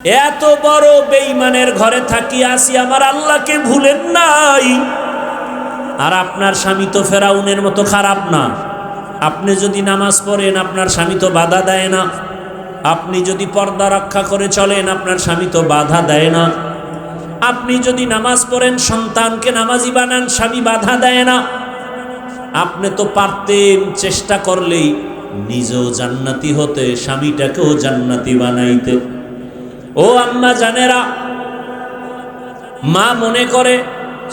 এত বড় বেঈমানের ঘরে থাকি আসি আমার আল্লাহকে ভুলেন নাই। আর আপনার স্বামী তো ফেরাউনের মতো খারাপ না। আপনি যদি নামাজ পড়েন আপনার স্বামী তো বাধা দেয় না। আপনি যদি পর্দা রক্ষা করে চলেন আপনার স্বামী তো বাধা দেয় না। আপনি যদি নামাজ পড়েন সন্তানকে নামাজি বানান স্বামী বাধা দেয় না। আপনি তো পারতেন চেষ্টা করলেই নিজেও জান্নাতি হতে, স্বামীটাকেও জান্নাতি বানাইতে। ও আম্মা জানেরা, মা মনে করে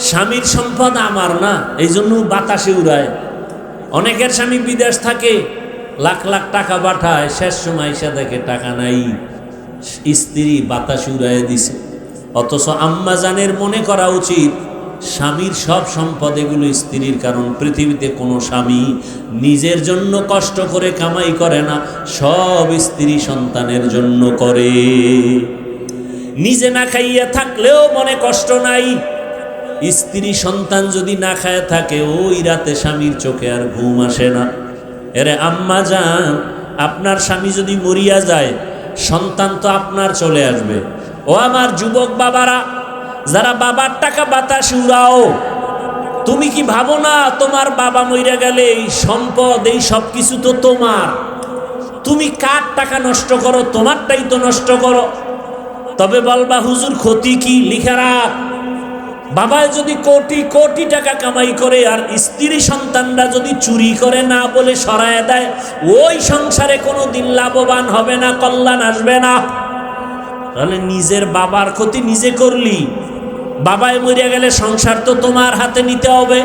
স্বামীর সম্পদ আমার না, এই জন্য বাতাসে উড়ায়। অনেকের স্বামী বিদেশ থাকে, লাখ লাখ টাকা পাঠায়, শেষ সময় এসে দেখে টাকা নাই, স্ত্রী বাতাসে উড়ায় দিছে। অথচ আম্মা জানের মনে করা উচিত স্বামীর সব সম্পদ এগুলো স্ত্রীর, কারণ পৃথিবীতে কোনো স্বামী নিজের জন্য কষ্ট করে কামাই করে না, সব স্ত্রী সন্তানের জন্য করে। নিজে না খাইয়া থাকলেও মনে কষ্ট নাই, স্ত্রী সন্তান যদি না খায় থাকে ওই রাতে স্বামীর চোখে আর ঘুম আসে না। এরে আম্মা জান, আপনার স্বামী যদি মরিয়া যায় সন্তান তো আপনার চলে আসবে। ও আমার যুবক বাবারা, যারা বাবার টাকা বাতাস উড়াও, তুমি কি ভাবো না তোমার বাবা মইরা গেলে এই সম্পদ এই সব কিছু তো তোমার? তুমি কার টাকা নষ্ট করো? তোমারটাই তো নষ্ট করো। তবে বলবা হুজুর ক্ষতি কি? লিখা রাখ, বাবায় যদি কোটি কোটি টাকা কামাই করে আর স্ত্রী সন্তানরা যদি চুরি করে না বলে সরায় দেয়, ওই সংসারে কোনো দিন লাভবান হবে না, কল্যাণ আসবে না। তাহলে নিজের বাবার ক্ষতি নিজে করলি। বাবায় মরিয়া গেলে সংসার তো তোমার হাতে নিতে হবে,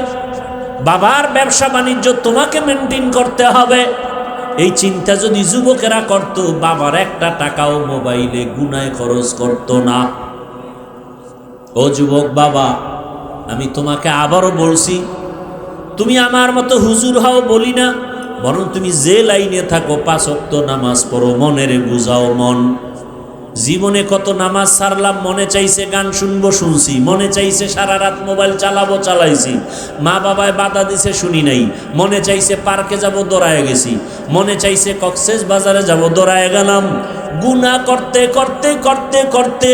বাবার ব্যবসা বাণিজ্য তোমাকে মেনটেন করতে হবে। এই চিন্তা যদি যুবকেরা করত, বাবার একটা টাকাও মোবাইলে গুনায় খরচ করত না। ও যুবক বাবা, আমি তোমাকে আবারও বলছি, তুমি আমার মতো হুজুর হও বলি না, বরং তুমি যে লাইনে থাকো 5 ওয়াক্ত নামাজ পড়ো, মনেরে বুঝাও মন। জীবনে কত নামাজ ছাড়লাম, মনে চাইছে গান শুনবো শুনছি, মনে চাইছে সারা রাত মোবাইল চালাবো চালাইছি, মা বাবায় বাধা দিছে শুনি নাই, মনে চাইছে পার্কে যাব দৌড়ায় গেছি, মনে চাইছে কক্সেস বাজারে যাব দৌড়ায় গেলাম। গুনাহ করতে করতে করতে করতে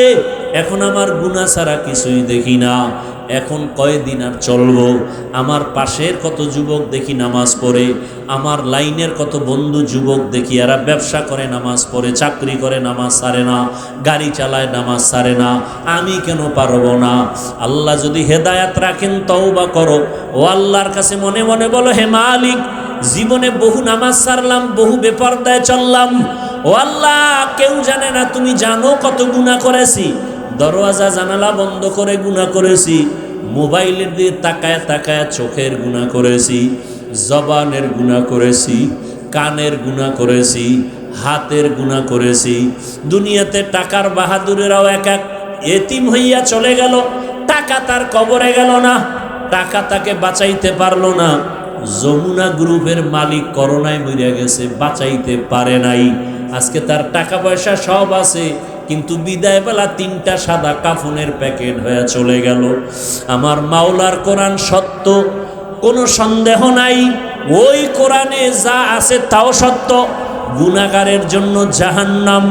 এখন আমার গুনাহ ছাড়া কিছুই দেখি না। এখন কয়দিন আর চলবো? আমার পাশের কত যুবক দেখি নামাজ পড়ে, আমার লাইনের কত বন্ধু যুবক দেখি এরা ব্যবসা করে নামাজ পড়ে, চাকরি করে নামাজ ছাড়ে না, গাড়ি চালায় নামাজ ছাড়ে না। আমি কেন পারবো না? আল্লাহ যদি হেদায়াত রাখেন তওবা করো। ও আল্লাহর কাছে মনে মনে বলো, হে মালিক, জীবনে বহু নামাজ ছাড়লাম, বহু বেপরদায় চললাম। ও আল্লাহ, কেউ জানে না, তুমি জানো কত গুনাহ করেছি। দরওয়াজা জানালা বন্ধ করে গুনাহ করেছি, মোবাইলের দিয়ে তাকায় তাকায় চোখের গুনাহ করেছি, জবানের গুনাহ করেছি, কানের গুনাহ করেছি, হাতের গুনাহ করেছি। দুনিয়াতে টাকার বাহাদুরেরাও এক এক এতিম হইয়া চলে গেল, টাকা তার কবরে গেল না, টাকা তাকে বাঁচাইতে পারলো না। যমুনা গ্রুপের মালিক করোনায় মরিয়া গেছে, বাঁচাইতে পারে নাই। আজকে তার টাকা পয়সা সব আছে, কিন্তু বিদায় বেলা 3টা সাদা কাফনের প্যাকেট হয়ে চলে গেল। আমার মাওলার কোরআন সত্য, কোনো সন্দেহ নাই। ওই কোরআনে যা আছে তাও সত্য। গুনাহগারের জন্য জাহান্নাম,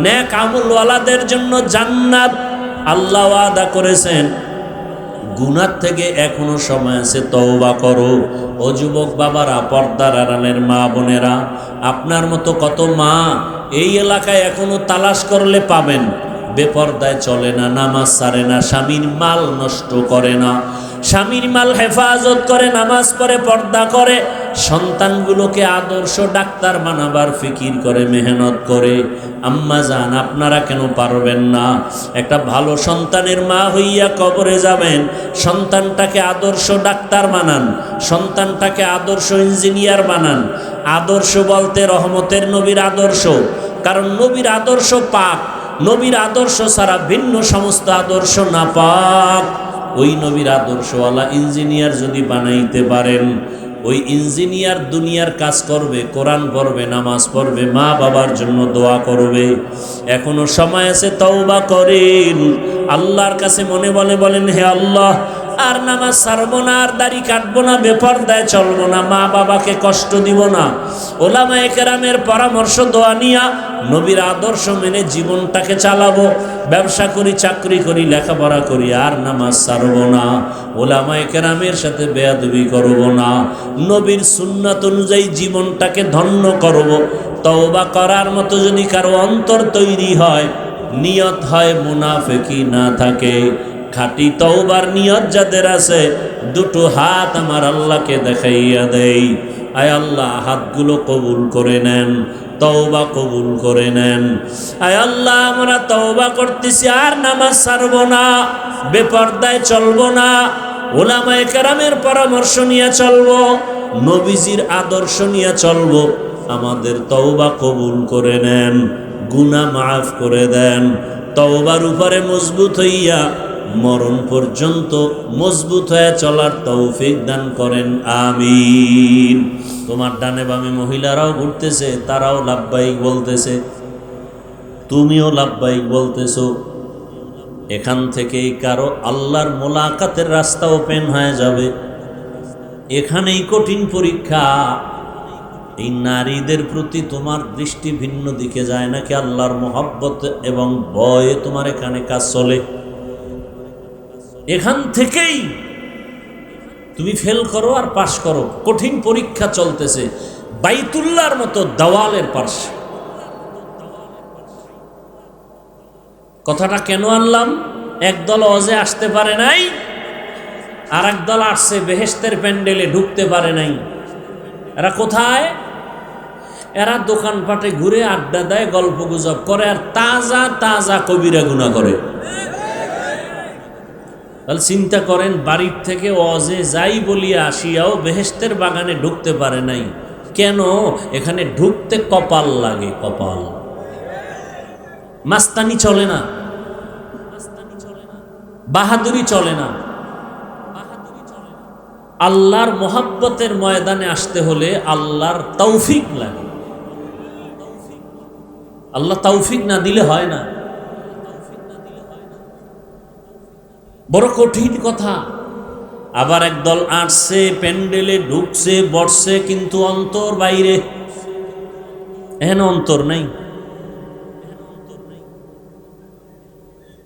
নেক আমলওয়ালাদের জন্য জান্নাত। আল্লাহ ওয়াদা করেছেন, গুনাহ থেকে এখনো সময় আছে, তওবা করো। ও যুবক বাবারা, পর্দার আড়ালের মা বোনেরা, আপনার মতো কত মা এই এলাকায় এখনো তালাশ করলে পাবেন, বেপর্দায় চলে না, নামাজ ছাড়ে না, স্বামীর মাল নষ্ট করে না, স্বামীর মাল হেফাজত করে, নামাজ পড়ে, পর্দা করে, সন্তানগুলোকে আদর্শ ডাক্তার বানাবার ফিকির করে, মেহনত করে। আম্মা জান, আপনারা কেন পারবেন না? একটা ভালো সন্তানের মা হইয়া কবরে যাবেন, সন্তানটাকে আদর্শ ডাক্তার বানান, সন্তানটাকে আদর্শ ইঞ্জিনিয়ার বানান। আদর্শ বলতে রহমতের নবীর আদর্শ, কারণ নবীর আদর্শ পাক, নবীর আদর্শ ছাড়া ভিন্ন সমস্ত আদর্শ না পাক। ওই নবীর আদর্শওয়ালা ইঞ্জিনিয়ার যদি বানাইতে পারেন, ওই ইঞ্জিনিয়ার দুনিয়ার কাজ করবে, কোরআন পড়বে, নামাজ পড়বে, মা বাবার জন্য দোয়া করবে। এখনো সময় আছে, তওবা করেন। আল্লাহর কাছে মনে বলেন, হে আল্লাহ, আর নামাজ ছাড়বো না, আর দাড়ি কাটবো না, বেপরদায় চলবো না, মা বাবাকে কষ্ট দিব না। ওলামায়ে কেরামের পরামর্শ দোয়া নিয়া নবীর আদর্শ মেনে জীবনটাকে চালাবো। ব্যবসা করি, চাকরি করি, লেখাপড়া করি, আর নামাজ ছাড়বো না। ওলামায়ে কেরামের সাথে বেয়াদবি করব না। নবীর সুন্নাত অনুযায়ী জীবনটাকে ধন্য করব। তওবা করার মতো যদি কারো অন্তর তৈরি হয়, নিয়ত হয় মুনাফিকি না থাকে, খাঁটি তওবার নিয়ত যাদের আছে, দুটো হাত আমার আল্লাহকে দেখাইয়া দেই। আয় আল্লাহ, হাতগুলো কবুল করে নেন, তওবা কবুল করে নেন। আয় আল্লাহ, আমরা তওবা করতেছি, আর নামাজ ছাড়বো না, বেপরদায় চলবো না, ওলামায়ে কেরামের পরামর্শ নিয়ে চলবো, নবীজির আদর্শ নিয়ে চলবো। আমাদের তওবা কবুল করে নেন, গুনাহ মাফ করে দেন। তওবার উপরে মজবুত হইয়া মরণ পর্যন্ত মজবুত হয়ে চলার তৌফিক দান করেন, আমিন। তোমার ডানে বামে মহিলারাও ঘুরতেছে, তারাও লাব্বাইক বলতেছে, তুমিও লাব্বাইক বলতেছো। এখান থেকেই কারো আল্লাহর মোলাকাতের রাস্তা ওপেন হয়ে যাবে। এখানেই কঠিন পরীক্ষা। এই নারীদের প্রতি তোমার দৃষ্টি ভিন্ন দিকে যায় নাকি আল্লাহর মহব্বত এবং ভয়ে তোমার এখানে কাজ চলে? এখান থেকেই তুমি ফেল করো আর পাশ করো। কঠিন পরীক্ষা চলতেছে বাইতুল্লাহর মতো দেওয়ালের পাশে। কথাটা কেন আনলাম? একদল ওয়াজে আসতে পারে নাই, আর একদল আসছে বেহেশতের প্যান্ডেলে ঢুকতে পারে নাই। এরা কোথায়? এরা দোকানপাটে ঘুরে আড্ডা দেয়, গল্প গুজব করে, আর তাজা তাজা কবিরা গুনাহ করে। তাহলে চিন্তা করেন, বাড়ির থেকে ওয়াজে যাই বলিয়া আসিয়াও বেহেশতের বাগানে ঢুকতে পারে নাই। কেন? এখানে ঢুকতে কপাল লাগে, কপাল। মাস্তানি চলে না, বাহাদুরি চলে না। আল্লাহর মোহাব্বতের ময়দানে আসতে হলে আল্লাহর তৌফিক লাগে। আল্লাহ তৌফিক না দিলে হয় না। বড় কঠিন কথা। আবার একদল আসছে, প্যান্ডেলে ঢুকছে, বসছে, কিন্তু অন্তর বাইরে। এখানে অন্তর নাই।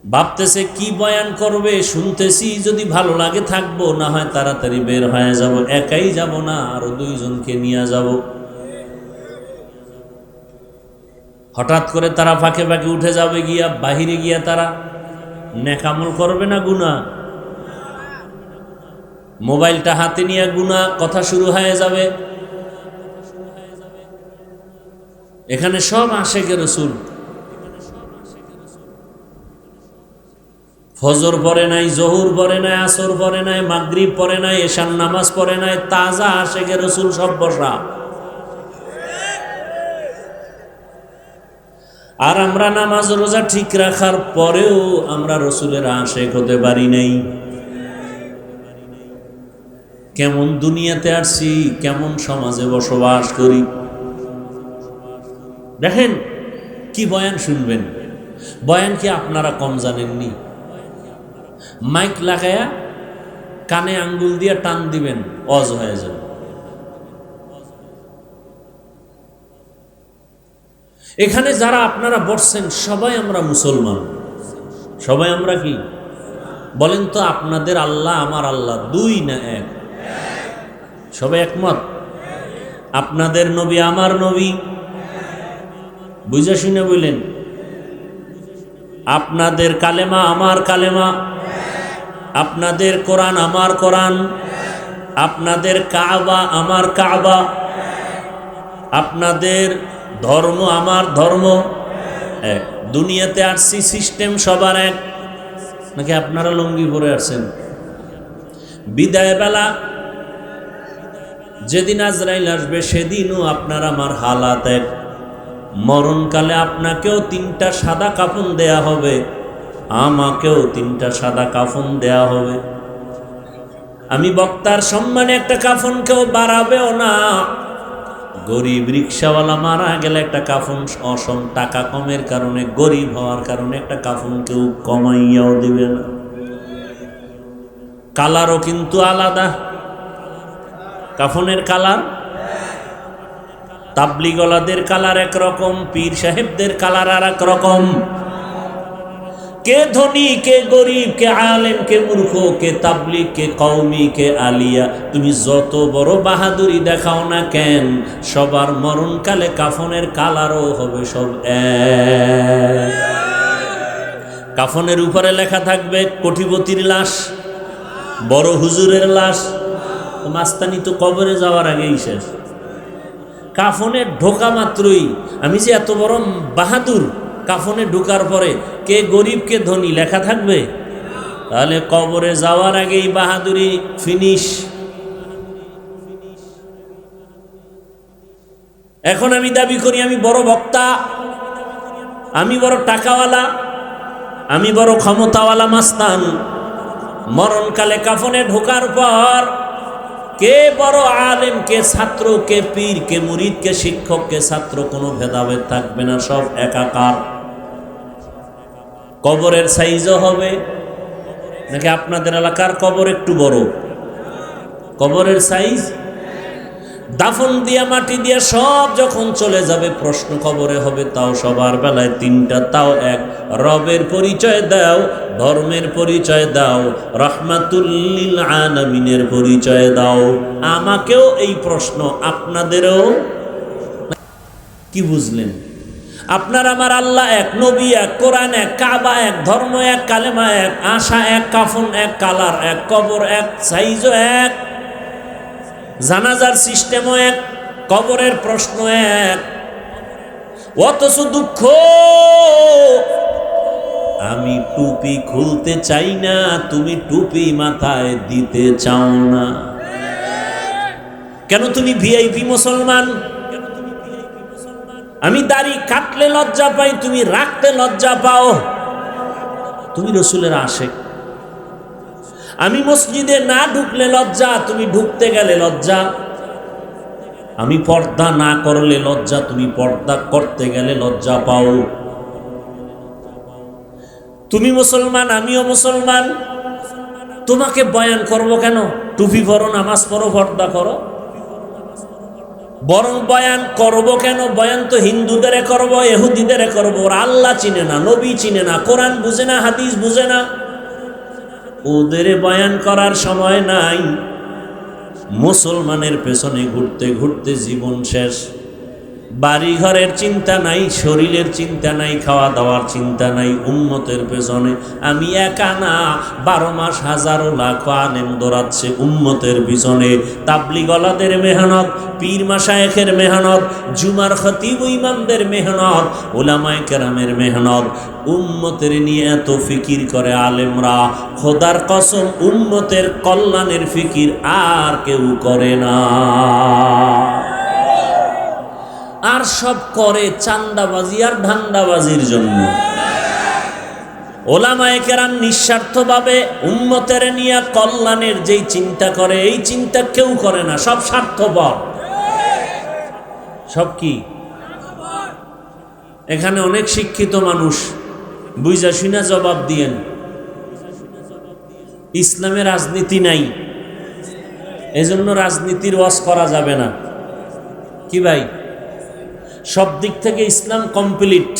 ভাবতেছে কি বয়ান করবে, শুনতেছি, যদি ভালো লাগে থাকবো, না হয় তাড়াতাড়ি বের হয়ে যাব। একাই যাব না, আরো দুইজনকে নিয়ে যাব। হঠাৎ করে তারা ফাঁকে ফাঁকে উঠে যাবে, গিয়া বাহিরে গিয়া তারা নেকামল করবে না গুনাহ? মোবাইলটা হাতে নিয়ে গুনাহ কথা শুরু হয়ে যাবে। এখানে সব আশেকে রাসূল। ফজর পড়ে নাই, জোহর পড়ে নাই, আসর পড়ে নাই, মাগরিব পড়ে নাই, এশার নামাজ পড়ে নাই, তাজা আশেকে রাসূল সব বসা। আর আমরা নামাজ রোজা ঠিক রাখার পরেও আমরা রাসূলের আশেক হতে পারি নাই। কেমন দুনিয়াতে আসছি, কেমন সমাজে বসবাস করি। দেখেন কি বয়ান শুনবেন। বয়ান কি আপনারা কম জানেননি? মাইক লাগায়া কানে আঙ্গুল দিয়ে টান দিবেন, ওয়াজ হয়ে যাবে। এখানে যারা আপনারা বসছেন সবাই আমরা মুসলমান। সবাই আমরা কি বলেন তো? আপনাদের আল্লাহ আমার আল্লাহ দুই না এক? সবাই একমত? আপনাদের নবী আমার নবী? বুঝা শুনে বললেন। আপনাদের কালেমা আমার কালেমা, আপনাদের কোরআন আমার কোরআন, আপনাদের কাবা আমার কাবা, আপনাদের ধর্ম আমার ধর্ম এক। দুনিয়াতে আসছি, সিস্টেম সবার এক নাকি আপনারা লুঙ্গি পরে আসছেন? বিদায় বেলা যেদিন আজরাইল আসবে সেদিনও আপনার আমার হালাত এক। মরণকালে আপনাকেও 3টা সাদা কাফন দেয়া হবে, আমাকেও 3টা সাদা কাফন দেয়া হবে। আমি বক্তার সম্মানে একটা কাফন কেউ বাড়াবেও না। গরিব রিক্সাওয়ালা মারা গেলে একটা কাফন, অসম টাকা কমের কারণে, গরিব হওয়ার কারণে একটা কাফন কেউ কমাইয়াও দিবে না। কালারও কিন্তু আলাদা। কাফনের কালার, তাবলিগলাদের কালার একরকম, পীর সাহেবদের কালার আর এক রকম। কে ধনী, কে গরিব, কে আলেম, কে মূর্খ, কে তাবলিগ, কে কওমি, কে আলিয়া, তুমি যত বড় বাহাদুরি দেখাও না কেন, সবার মরণকালে কাফনের কালারও হবে সব এক। কাফনের উপরে লেখা থাকবে কোটিপতির লাশ, বড় হুজুরের লাশ। মাস্তানি তো কবরে যাওয়ার আগেই শেষ। কাফনে ঢোকা মাত্রই আমি যে এত বড় বাহাদুর, কাফনে ঢোকার পরে কে গরিব কে ধনী লেখা থাকবে? তাহলে কবরে যাওয়ার আগেই বাহাদুরি ফিনিশ। এখন আমি দাবি করি আমি বড় বক্তা, আমি বড় টাকাওয়ালা, আমি বড় ক্ষমতাওয়ালা মাস্তান। মরণকালে কাফনে ঢোকার পর কে বড় আলেম, কে ছাত্র, কে পীর, কে মুরিদ, কে শিক্ষক, কে ছাত্র, কোনো ভেদাভেদ থাকবে না, সব একাকার। কবরের সাইজও হবে নাকি আপনাদের এলাকার কবর একটু বড়? কবরের সাইজ, দাফন দিয়া মাটি দিয়া সব যখন চলে যাবে, প্রশ্ন কবরে হবে তাও সবার বেলায় তিনটা, তাও এক। রবের পরিচয় দাও, ধর্মের পরিচয় দাও, রাহমাতুল লিল আলামিনের পরিচয় দাও। আমাকেও এই প্রশ্ন, আপনাদেরও। কি বুঝলেন? আপনার আমার আল্লাহ এক, নবী এক, কোরআন এক, কাবা এক, ধর্ম এক, কালেমা এক, আশা এক, কাফন এক, কালার এক, কবর এক, সাইজও এক, জানাজার সিস্টেমও এক, কবরের প্রশ্ন এক। অথচ দুঃখ, আমি টুপি খুলতে চাই না, তুমি টুপি মাথায় দিতে চাও না। কেন? তুমি ভিআইপি মুসলমান। আমি দাড়ি কাটলে লজ্জা পাই, তুমি রাখতে লজ্জা পাও। তুমি রসুলের আশেক। আমি মসজিদে না ঢুকলে লজ্জা, তুমি ঢুকতে গেলে লজ্জা। আমি পর্দা না করলে লজ্জা, তুমি পর্দা করতে গেলে লজ্জা পাও। তুমি মুসলমান, আমিও মুসলমান, তোমাকে বয়ান করব কেন? টুপি পরো, নামাজ পড়ো, পর্দা করো। বরং বয়ান করব কেন? বয়ান তো হিন্দুদের করব, ইহুদিদের করব। ওরা আল্লাহ চিনে না, নবী চিনে না, কোরআন বুঝে না, হাদিস বুঝে না, ওদের বয়ান করার সময় নাই। মুসলমানের পেছনে ঘুরতে ঘুরতে জীবন শেষ। বাড়ি ঘরের চিন্তা নাই, শরীরের চিন্তা নাই, খাওয়া দাওয়ার চিন্তা নাই, উম্মতের পেছনে। আমি একা না, 12 মাস হাজারো লাখ আলেম দৌড়াচ্ছে উম্মতের পিছনে। তাবলিগলাদের মেহনত, পীর মাশায়েখের মেহনত, জুমার খতিব ইমামদের মেহনত, উলামায়ে কেরামের মেহনত। উম্মতের নিয়ে এত ফিকির করে আলেমরা, খোদার কসম উম্মতের কল্যাণের ফিকির আর কেউ করে না। আর সব করে চান্দাবাজি আর ধান্দাবাজির জন্য। ওলামায়ে কেরাম নিঃস্বার্থভাবে উম্মতের নিয়ে কল্যাণের যেই চিন্তা করে, এই চিন্তা কেউ করে না, সব স্বার্থপর। সব কি? এখানে অনেক শিক্ষিত মানুষ, বুঝা শুনা জবাব দিয়েন। ইসলামে রাজনীতি নাই, এজন্য রাজনীতির ওয়াজ করা যাবে না। কি ভাই? সব দিক থেকে ইসলাম কমপ্লিট,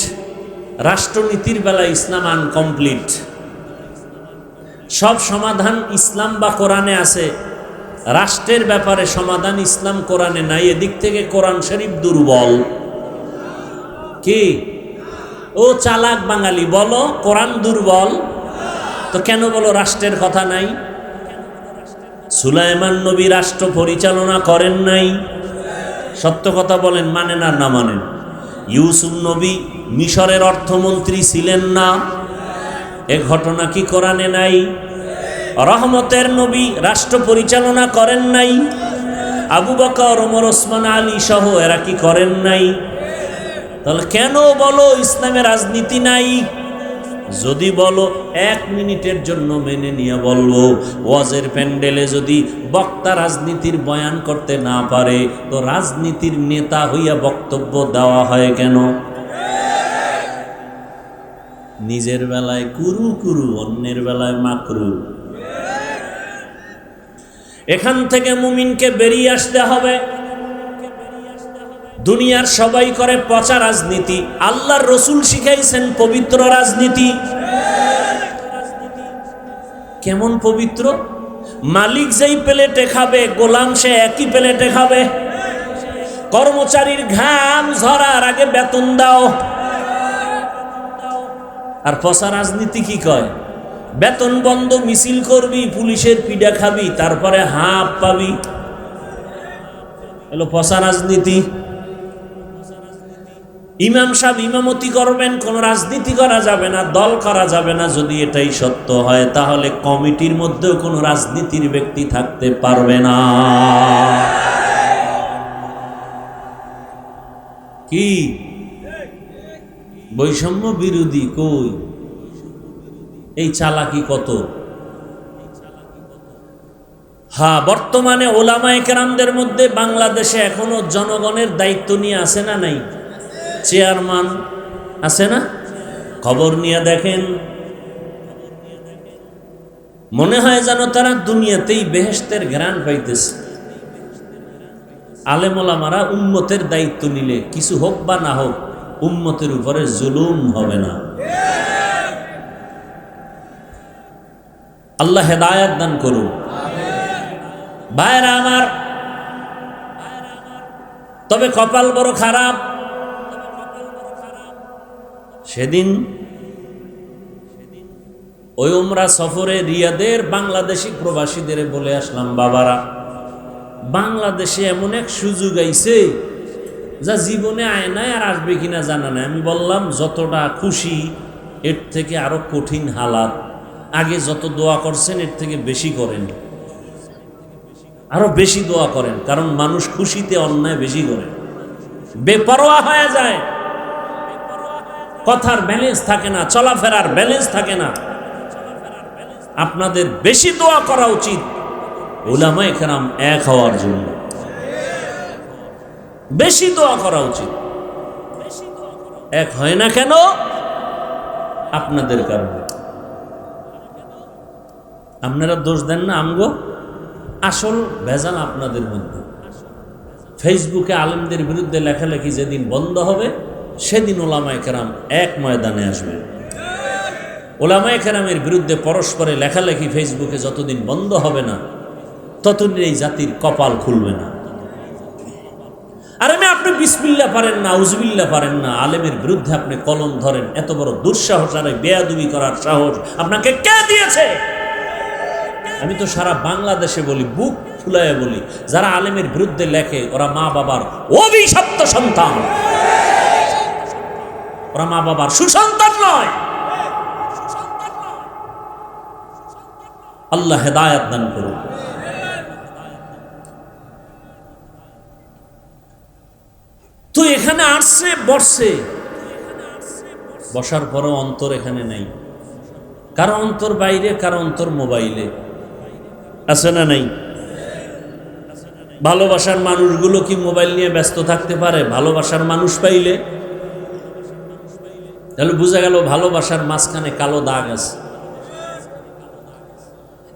রাষ্ট্রনীতির বেলা ইসলাম আনকমপ্লিট। সব সমাধান ইসলাম বা কোরআনে আছে, রাষ্ট্রের ব্যাপারে সমাধান ইসলাম কোরআনে নাই। এদিক থেকে কোরআন শরীফ দুর্বল। কি ও চালাক বাঙালি, বলো কোরআন দুর্বল তো কেন বলো রাষ্ট্রের কথা নাই? সুলাইমান নবী রাষ্ট্র পরিচালনা করেন নাই? সত্য কথা বলেন, মানেন আর না মানেন? ইউসুফ নবী মিশরের অর্থমন্ত্রী ছিলেন না? এ ঘটনা কি কোরআনে নাই? রহমতের নবী রাষ্ট্র পরিচালনা করেন নাই? আবু বকর, ওমর, ওসমান, আলী সহ এরা কি করেন নাই? তাহলে কেন বলো ইসলামে রাজনীতি নাই? যদি বলো 1 মিনিটের জন্য মেনে নিয়ে বলবো, ওয়াজের প্যান্ডেলে যদি বক্তা রাজনীতির বয়ান করতে না পারে, তো রাজনীতির নেতা হইয়া বক্তব্য দেওয়া হয় কেন? নিজের বেলায় কুরু কুরু, অন্যের বেলায় মাকরু। এখান থেকে মুমিনকে বেরিয়ে আসতে হবে। দুনিয়ার সবাই করে পচা রাজনীতি, আল্লাহর রসুল শিখাইছেন পবিত্র রাজনীতি। কেমন পবিত্র? মালিক যেই প্লেটে খাবে, গোলাম সে একই প্লেটে খাবে। কর্মচারীর ঘাম ঝরার আগে বেতন দাও। আর পচা রাজনীতি কি কয়? বেতন বন্ধ, মিছিল করবি, পুলিশের পিডা খাবি, তারপরে হাফ পাবি। এলো পচা রাজনীতি। ইমাম সাহেব ইমামতি করবেন, কোন রাজনীতি করা যাবে না, দল করা যাবে না। যদি এটাই সত্য হয়, তাহলে কমিটির মধ্যেও কোনো রাজনীতির ব্যক্তি থাকতে পারবে না। কি বৈষম্য বিরোধী? কই এই চালাকি কত! হ্যাঁ, বর্তমানে ওলামায়ে কেরামদের মধ্যে বাংলাদেশে এখনো জনগণের দায়িত্ব নিয়ে আছে না নাই? চেয়ারম্যান আছে না? খবর নিয়ে দেখেন, মনে হয় যেন তারা দুনিয়াতেই বেহেশতের ঘ্রাণ পাইতেছে। আলেম ওলামারা উম্মতের দায়িত্ব নিলে কিছু হোক বা না হোক, উম্মতের উপরে জুলুম হবে না। আল্লাহ হেদায়েত দান করুন। ভাইরা আমার, তবে কপাল বড় খারাপ। সেদিন ওই উমরা সফরে রিয়াদের বাংলাদেশি প্রবাসীদের বলে আসলাম, বাবারা, বাংলাদেশে এমন এক সুযোগ আইছে যা জীবনে আয় নাই, আর আসবে কিনা জানা নাই। আমি বললাম, যতটা খুশি এর থেকে আরো কঠিন হালাত। আগে যত দোয়া করছেন এর থেকে বেশি করেন, আরো বেশি দোয়া করেন, কারণ মানুষ খুশিতে অন্যায় বেশি করে, বেপরোয়া হয়ে যায়, কথার ব্যালেন্স থাকে না, চলাফেরার ব্যালেন্স থাকে না। আপনাদের বেশি দোয়া করা উচিত উলামায়ে কেরাম এক হওয়ার জন্য। বেশি দোয়া করা উচিত। এক হয় না কেন? আপনাদের কারণে। আপনারা দোষ দেন না আমগো, আসল ভেজাল আপনাদের মধ্যে। ফেসবুকে আলেমদের বিরুদ্ধে লেখালেখি যেদিন বন্ধ হবে, সেদিন ওলামায়ে কেরাম এক ময়দানে আসবে। ওলামায়ে কেরামের বিরুদ্ধে পরস্পরে লেখালেখি ফেসবুকে যতদিন বন্ধ হবে না, ততদিন এই জাতির কপাল খুলবে না। আর আপনি বিসমিল্লাহ পারেন না, আউযুবিল্লাহ পারেন না, আলেমের বিরুদ্ধে আপনি কলম ধরেন, এত বড় দুঃসাহস আর বেয়াদবি করার সাহস আপনাকে কে দিয়েছে? আমি তো সারা বাংলাদেশে বলি, বুক ফুলায় বলি, যারা আলেমের বিরুদ্ধে লেখে ওরা মা বাবার অভিশপ্ত সন্তান, ওরা মা বাবার সুসন্তান নয়। আল্লাহ হেদায়েত দান করুন। তো এখানে আসছে, বসছে, বসার পরও অন্তর এখানে নেই। কারো অন্তর বাইরে, কারো অন্তর মোবাইলে। আছে না নাই? ভালোবাসার মানুষগুলো কি মোবাইল নিয়ে ব্যস্ত থাকতে পারে? ভালোবাসার মানুষ পাইলে তাহলে বোঝা গেল ভালোবাসার মাঝখানে কালো দাগ আছে।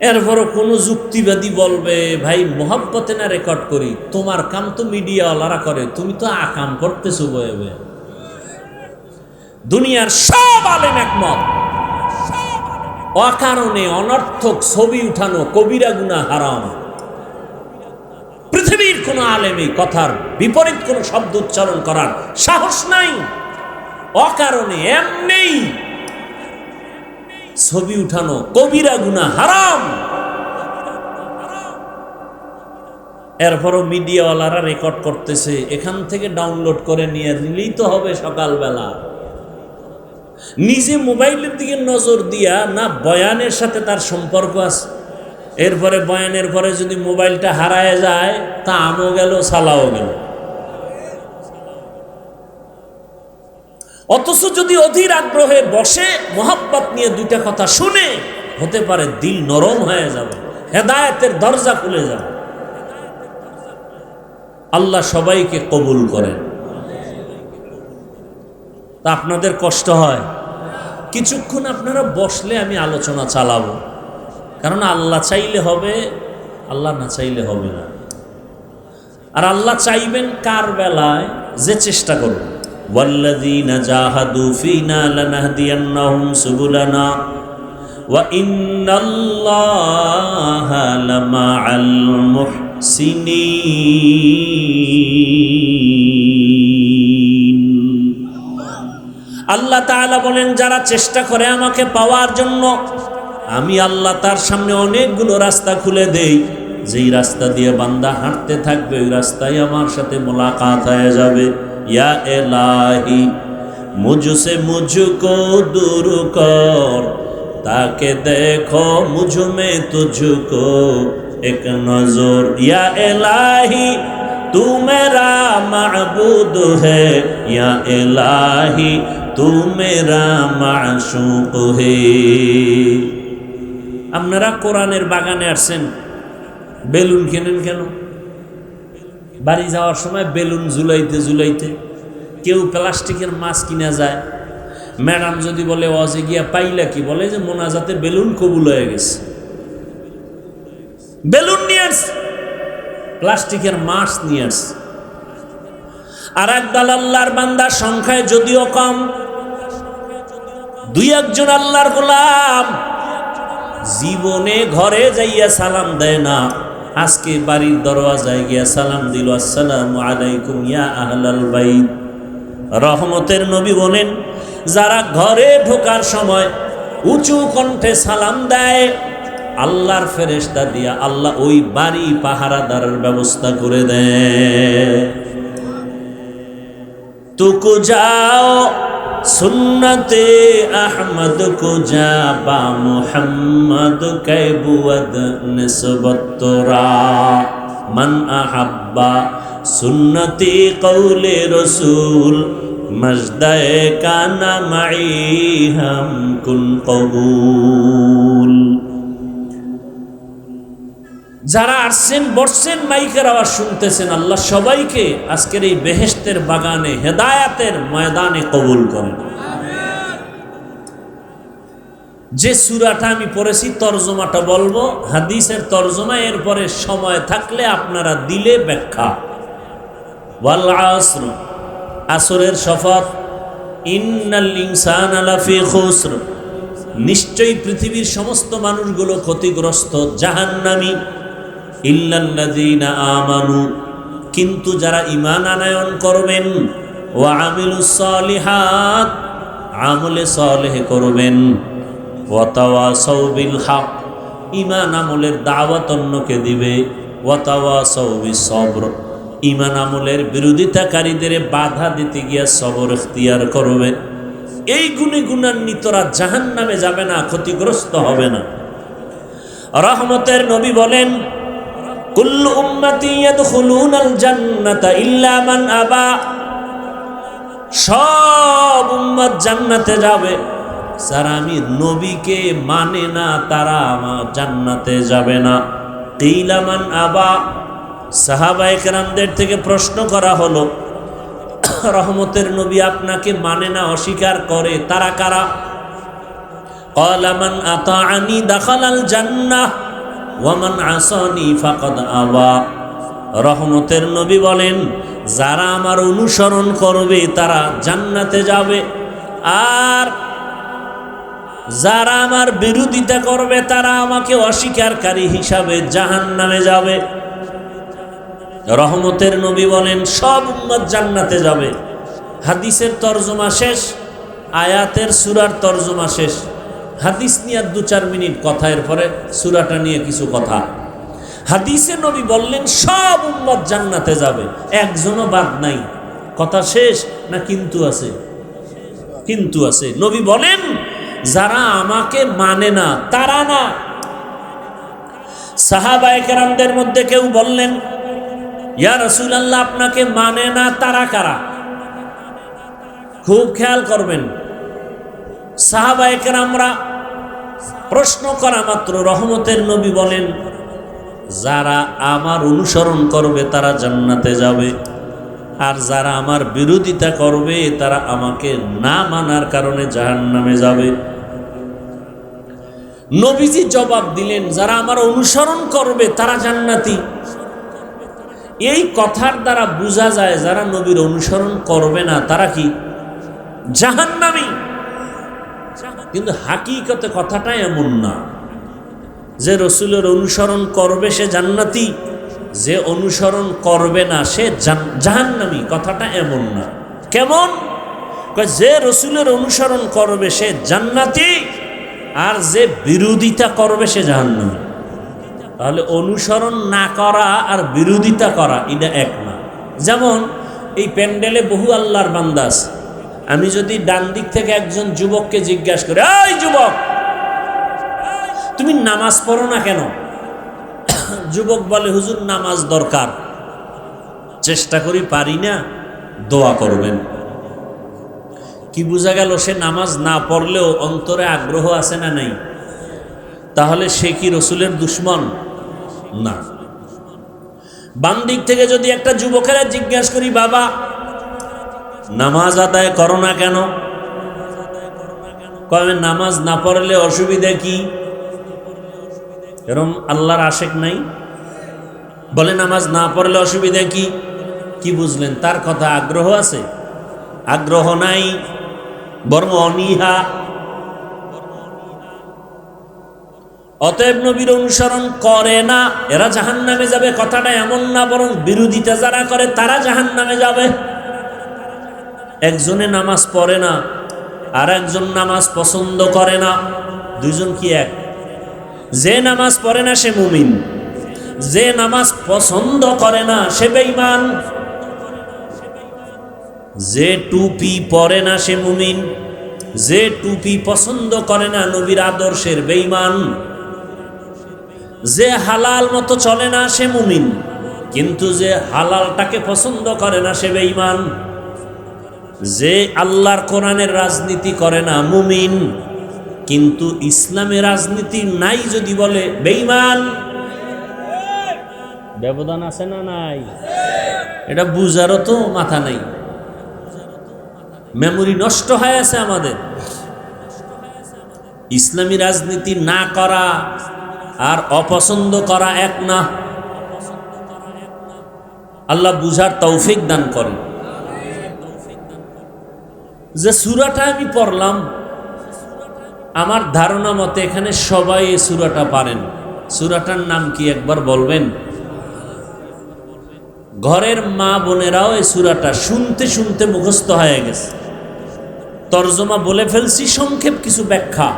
এরপরও কোনো যুক্তিবাদী বলবে, ভাই মোহাব্বতে না রেকর্ড করি, তোমার কাম তো মিডিয়াওয়ালারা করে, তুমি তো আকাম করতেছো বয়ে বয়ে। দুনিয়ার সব আলেম একমত, অকারণে অনর্থক ছবি উঠানো কবিরা গুনাহ হারাম। পৃথিবীর কোন আলেম এই কথার বিপরীত কোন শব্দ উচ্চারণ করার সাহস নাই। অকারণে এমনি ছবি উঠানো কবিরা গুনাহ হারাম। এরপরও মিডিয়াওয়ালারা রেকর্ড করতেছে, এখান থেকে ডাউনলোড করে নিয়ে নিলেই তো হবে সকালবেলা। নিজে মোবাইলের দিকে নজর দিয়া না বয়ানের সাথে তার সম্পর্ক আছে। এরপরে বয়ানের পরে যদি মোবাইলটা হারায় যায়, তা আমও গেল, সালাও গেল। অথচ যদি অধীর আগ্রহে বসে মোহাব্বত নিয়ে দুইটা কথা শুনে, হতে পারে দিল নরম হয়ে যাবে, হেদায়েতের দরজা খুলে যাবে। আল্লাহ সবাইকে কবুল করেন। তা আপনাদের কষ্ট হয়, কিছুক্ষণ আপনারা বসলে আমি আলোচনা চালাবো, কারণ আল্লাহ চাইলে হবে, আল্লাহ না চাইলে হবে না। আর আল্লাহ চাইবেন কার বেলায়? যে চেষ্টা করবে। ওয়াল্লাযীনা জাহাদু ফীনা লানাহদিয়ান্নাহুম সুবুলানা ওয়া ইন্নাল্লাহা লামাআল মুহসিনিন। আল্লাহ তাআলা বলেন, যারা চেষ্টা করে আমাকে পাওয়ার জন্য, আমি আল্লাহ তার সামনে অনেকগুলো রাস্তা খুলে দেই। যেই রাস্তা দিয়ে বান্দা হাঁটতে থাকবে, ওই রাস্তায় আমার সাথে মোলাকাত হয়ে যাবে। ইয়া ইলাহি মুঝসে মুঝকো দূর কর, তাকে দেখো মুঝ মে তুঝকো এক নজর। ইয়া ইলাহি তু মেরা মাবুদ है, या इलाही तू मेरा माशूक है। আপনারা কোরআনের বাগানে আসছেন, বেলুন কেনেন কেন? বাড়ি যাওয়ার সময় বেলুন ঝুলাইতে ঝুলাইতে কেউ প্লাস্টিকের মাছ কিনা যায়। ম্যাডাম যদি বলে ওয়াজে গিয়া পাইলা কি, বলে যে মোনাজাতে বেলুন কবুল হয়ে গেছে। বেলুন নিয়ে আসছে, প্লাস্টিকের মাছ নিয়ে আসছে। আর একদল আল্লাহর বান্দার সংখ্যায় যদিও কম, দুই একজন আল্লাহর গোলাম জীবনে ঘরে যাইয়া সালাম দেয় না। আজকে বাড়ির দরওয়াজায় গিয়া সালাম দিল, আসসালামু আলাইকুম ইয়া আহলাল বাইত। রহমতের নবী বলেন, যারা ঘরে ঢোকার সময় উঁচু কণ্ঠে সালাম দেয়, আল্লাহর ফেরেশতা দিয়া আল্লাহ ওই বাড়ি পাহারাদারের ব্যবস্থা করে দেয়। তুকু যাও সুন্নতে আহমদ কো যা বা মুহাম্মদ কে বুয়দ নিসবত তোরা মান আহাব্বা সুন্নতি কৌলে রসুল মজদায়ে কানা মাই হাম কুন কবুল। যারা আসছেন বসছেন, মাইকের আওয়াজ শুনতেছেন, আল্লাহ সবাইকে আজকের এই বেহেশতের বাগানে হেদায়াতের ময়দানে কবুল করেন। যে সূরাটা আমি পড়েছি তরজমাটা বলবো, হাদিসের তরজমা, এরপরে সময় থাকলে আপনারা দিলে ব্যাখ্যা। ওয়াল আসর, আসরের শপথ, ইন্নাল ইনসানা লাফি খুসর, নিশ্চয়ই পৃথিবীর সমস্ত মানুষগুলো ক্ষতিগ্রস্ত, জাহান্নামী। ইল্লাল্লাযীনা আমানু, কিন্তু যারা ঈমান আনয়ন করবেন, ওয়া আমিলুস সালিহাত, আমলে সালেহ করবেন, ওয়া তাওয়াসাউ বিল হক, ঈমান আমলের দাওয়াত অন্যকে দিবে, ওয়া তাওয়াসাউ বিস সবর, ঈমান আমলের বিরোধিতাকারীদের বাধা দিতে গিয়া সবর ইখতিয়ার করবে। এই গুণে গুণান্বিতরা জাহান্নামে যাবে না, ক্ষতিগ্রস্ত হবে না। রহমতের নবী বলেন, কুল্লু উম্মতি ইয়াদখুলুনাল জান্নাতা ইল্লা মান আবা, সব উম্মত জান্নাতে যাবে, যারা আমি নবীকে মানে না তারা আমার জান্নাতে যাবে না। কিলা মান আবা, সাহাবায়ে কেরামদের থেকে প্রশ্ন করা হলো, রহমতের নবী আপনাকে মানে না, অস্বীকার করে, তারা কারা? ক্বালা মান আতাআনি দাখালাল জান্নাহ ওয়া মান আসানি ফাকাদ আবা। রহমতের নবী বলেন, যারা আমার অনুসরণ করবে তারা জান্নাতে যাবে, আর যারা আমার বিরোধিতা করবে তারা আমাকে অস্বীকারী হিসাবে জাহান্নামে যাবে। রহমতের নবী বলেন, সব উম্মত জান্নাতে যাবে। হাদিসের তরজমা শেষ, আয়াতের সূরার তরজমা শেষ। হাদিস নিয়ে 2-4 মিনিট কথা, এরপরে সূরাটা নিয়ে কিছু কথা। হাদিসে নবী বললেন সব উম্মত জান্নাতে যাবে, একজনও বাদ নাই। কথা শেষ না কিন্তু আছে? কিন্তু আছে। নবী বলেন, যারা আমাকে মানে না তারা না। সাহাবায়ে কেরামদের মধ্যে কেউ বললেন, ইয়া রাসূলুল্লাহ আপনাকে মানে না তারা কারা? খুব খেয়াল করবেন, সাহাবায়ে কেরামরা প্রশ্ন করা মাত্র রহমতের নবী বলেন, যারা আমার অনুসরণ করবে তারা জান্নাতে যাবে, আর যারা আমার বিরোধিতা করবে তারা আমাকে না মানার কারণে জাহান্নামে যাবে। নবীজি জবাব দিলেন, যারা আমার অনুসরণ করবে তারা জান্নাতি। এই কথার দ্বারা বোঝা যায় যারা নবীর অনুসরণ করবে না তারা কি? জাহান্নামী। কিন্তু হাকিকতে কথাটা এমন না যে রসুলের অনুসরণ করবে সে জান্নাতি, যে অনুসরণ করবে না সে জাহান্নামী। কথাটা এমন না। কেমন? যে রসুলের অনুসরণ করবে সে জান্নাতি, আর যে বিরোধিতা করবে সে জাহান্নামী। তাহলে অনুসরণ না করা আর বিরোধিতা করা এটা এক না। যেমন এই প্যান্ডেলে বহু আল্লাহর বান্দা আছে, আমি যদি ডান দিক থেকে একজন যুবককে জিজ্ঞাসা করি, এই যুবক তুমি নামাজ পড়ো না কেন? যুবক বলে, হুজুর নামাজ দরকার, চেষ্টা করি পারি না, দোয়া করবেন। কি বোঝা গেল? সে নামাজ না পড়লেও অন্তরে আগ্রহ আছে না নাই? তাহলে সে কি রসুলের দুশ্মন? না। বাম দিক থেকে যদি একটা যুবকেরা জিজ্ঞাসা করি, বাবা নামাজ আদায় করো না কেন? কবে নামাজ না পড়লে অসুবিধা কি? এরকম আল্লাহর আশেক নাই? বলে নামাজ না পড়লে অসুবিধা কি? কি বুঝলেন? তার কথা আগ্রহ আছে? আগ্রহ নাই, বরং অনীহা। অতএব নবীর অনুসরণ করে না এরা জাহান্নামে যাবে, কথাটা এমন না, বরং বিরোধিতা যারা করে তারা জাহান্নামে যাবে। একজনে নামাজ পড়ে না আর একজন নামাজ পছন্দ করে না, দুইজন কি এক? যে নামাজ পড়ে না সে মুমিন, যে নামাজ পছন্দ করে না সে বেঈমান। যে টুপি পরে না সে মুমিন, যে টুপি পছন্দ করে না নবীর আদর্শের বেঈমান। যে হালাল মতো চলে না সে মুমিন, কিন্তু যে হালালটাকে পছন্দ করে না সে বেঈমান। যে আল্লাহর কোরআনের রাজনীতি করে না মুমিন, কিন্তু ইসলামের রাজনীতি নাই যদি বলে বেঈমান। ব্যবধান আছে না নাই? এটা বুঝারও তো মাথা নাই, মেমোরি নষ্ট হয়ে আছে আমাদের। ইসলামী রাজনীতি না করা আর অপছন্দ করা এক না। আল্লাহ বুঝার তৌফিক দান করেন। যে সূরাটা আমি পড়লাম, আমার ধারণা মতে এখানে সবাই এই সূরাটা পারেন। সূরাটার নাম কি একবার বলবেন? ঘরের মা বোনেরাও এই সূরাটা শুনতে শুনতে মুখস্থ হয়ে গেছে। তরজমা বলে ফেলছি, সংক্ষেপ কিছু ব্যাখ্যা।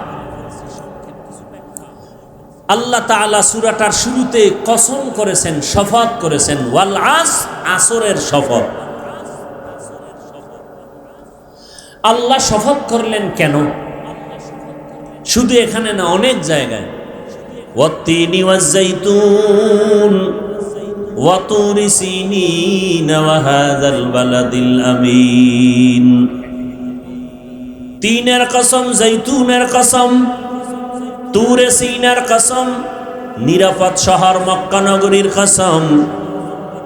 আল্লাহ তাআলা সূরাটার শুরুতে কসম করেছেন, শপথ করেছেন, ওয়াল আসর, আসরের শপথ। আল্লাহ শপথ করলেন কেন? শুধু এখানে না, অনেক জায়গায়। ওয়াত্তিনি ওয়াজ-যাইতুন ওয়া তুরি সিনিন ওয়া হাযাল বালাদিল আমিন। তিনের কসম, জৈতুনের কসম, তুরে সিনার কসম, নিরাপদ শহর মক্কা নগরীর কসম।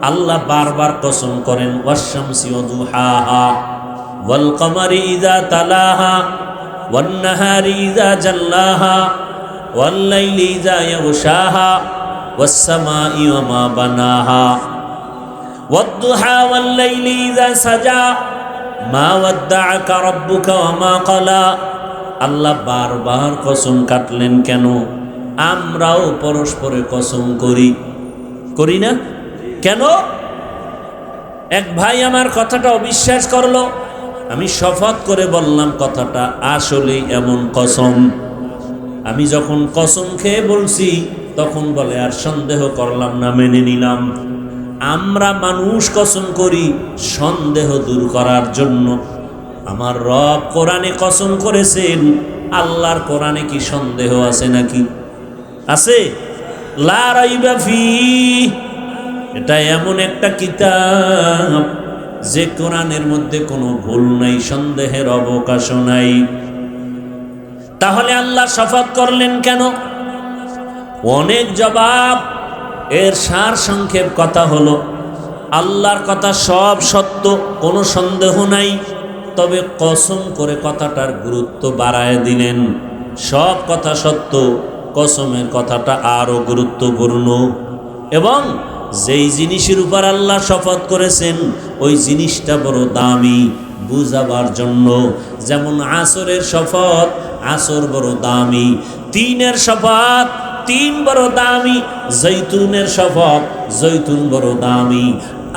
আল্লাহ বারবার কসম করেন, ওয়াশ-শামসি ওয়া দুহাহা ওয়াল কমারি ইযা তালাহা ওয়ান নাহারি ইযা জাল্লাহা ওয়াল লাইলি ইযা ইয়াগশাহা ওয়াস সামাই ওয়া মা বানাহা ওয়াদ দুহা ওয়াল লাইলি ইযা সাজা মা ওয়াদ্দাআকা রাব্বুকা ওয়া মা ক্বালা। আল্লাহ বারবার কসম কাটলেন কেন? আমরাও পরস্পরে কসম করি না কেন? এক ভাই আমার কথাটা অবিশ্বাস করলো, আমি শপথ করে বললাম কথাটা আসলে এমন কসম। আমি যখন কসম খেয়ে বলছি তখন বলে আর সন্দেহ করলাম না, মেনে নিলাম। আমরা মানুষ কসম করি সন্দেহ দূর করার জন্য। আমার রব কোরআনে কসম করেছেন, আল্লাহর কোরআনে কি সন্দেহ আছে নাকি? আছে? লা রাইবা ফীহ। এটা এমন একটা কিতাব যে কোরআনের মধ্যে কোনো ভুল নাই, সন্দেহের অবকাশ নাই। তাহলে আল্লাহ শপথ করলেন কেন? অনেক জবাব। এর সার সংক্ষেপ কথা হলো, আল্লাহর কথা সব সত্য, কোনো সন্দেহ নাই, তবে কসম করে কথাটার গুরুত্ব বাড়ায় দিলেন। সব কথা সত্য, কসমের কথাটা আরো গুরুত্বপূর্ণ। এবং যেই জিনিসের উপর আল্লাহ শপথ করেছেন ওই জিনিসটা বড় দামি বুঝাবার জন্য। যেমন আসরের শপথ, আসর বড় দামি। তিনের শপথ, তিন বড় দামি। জৈতুনের শপথ, জৈতুন বড় দামি।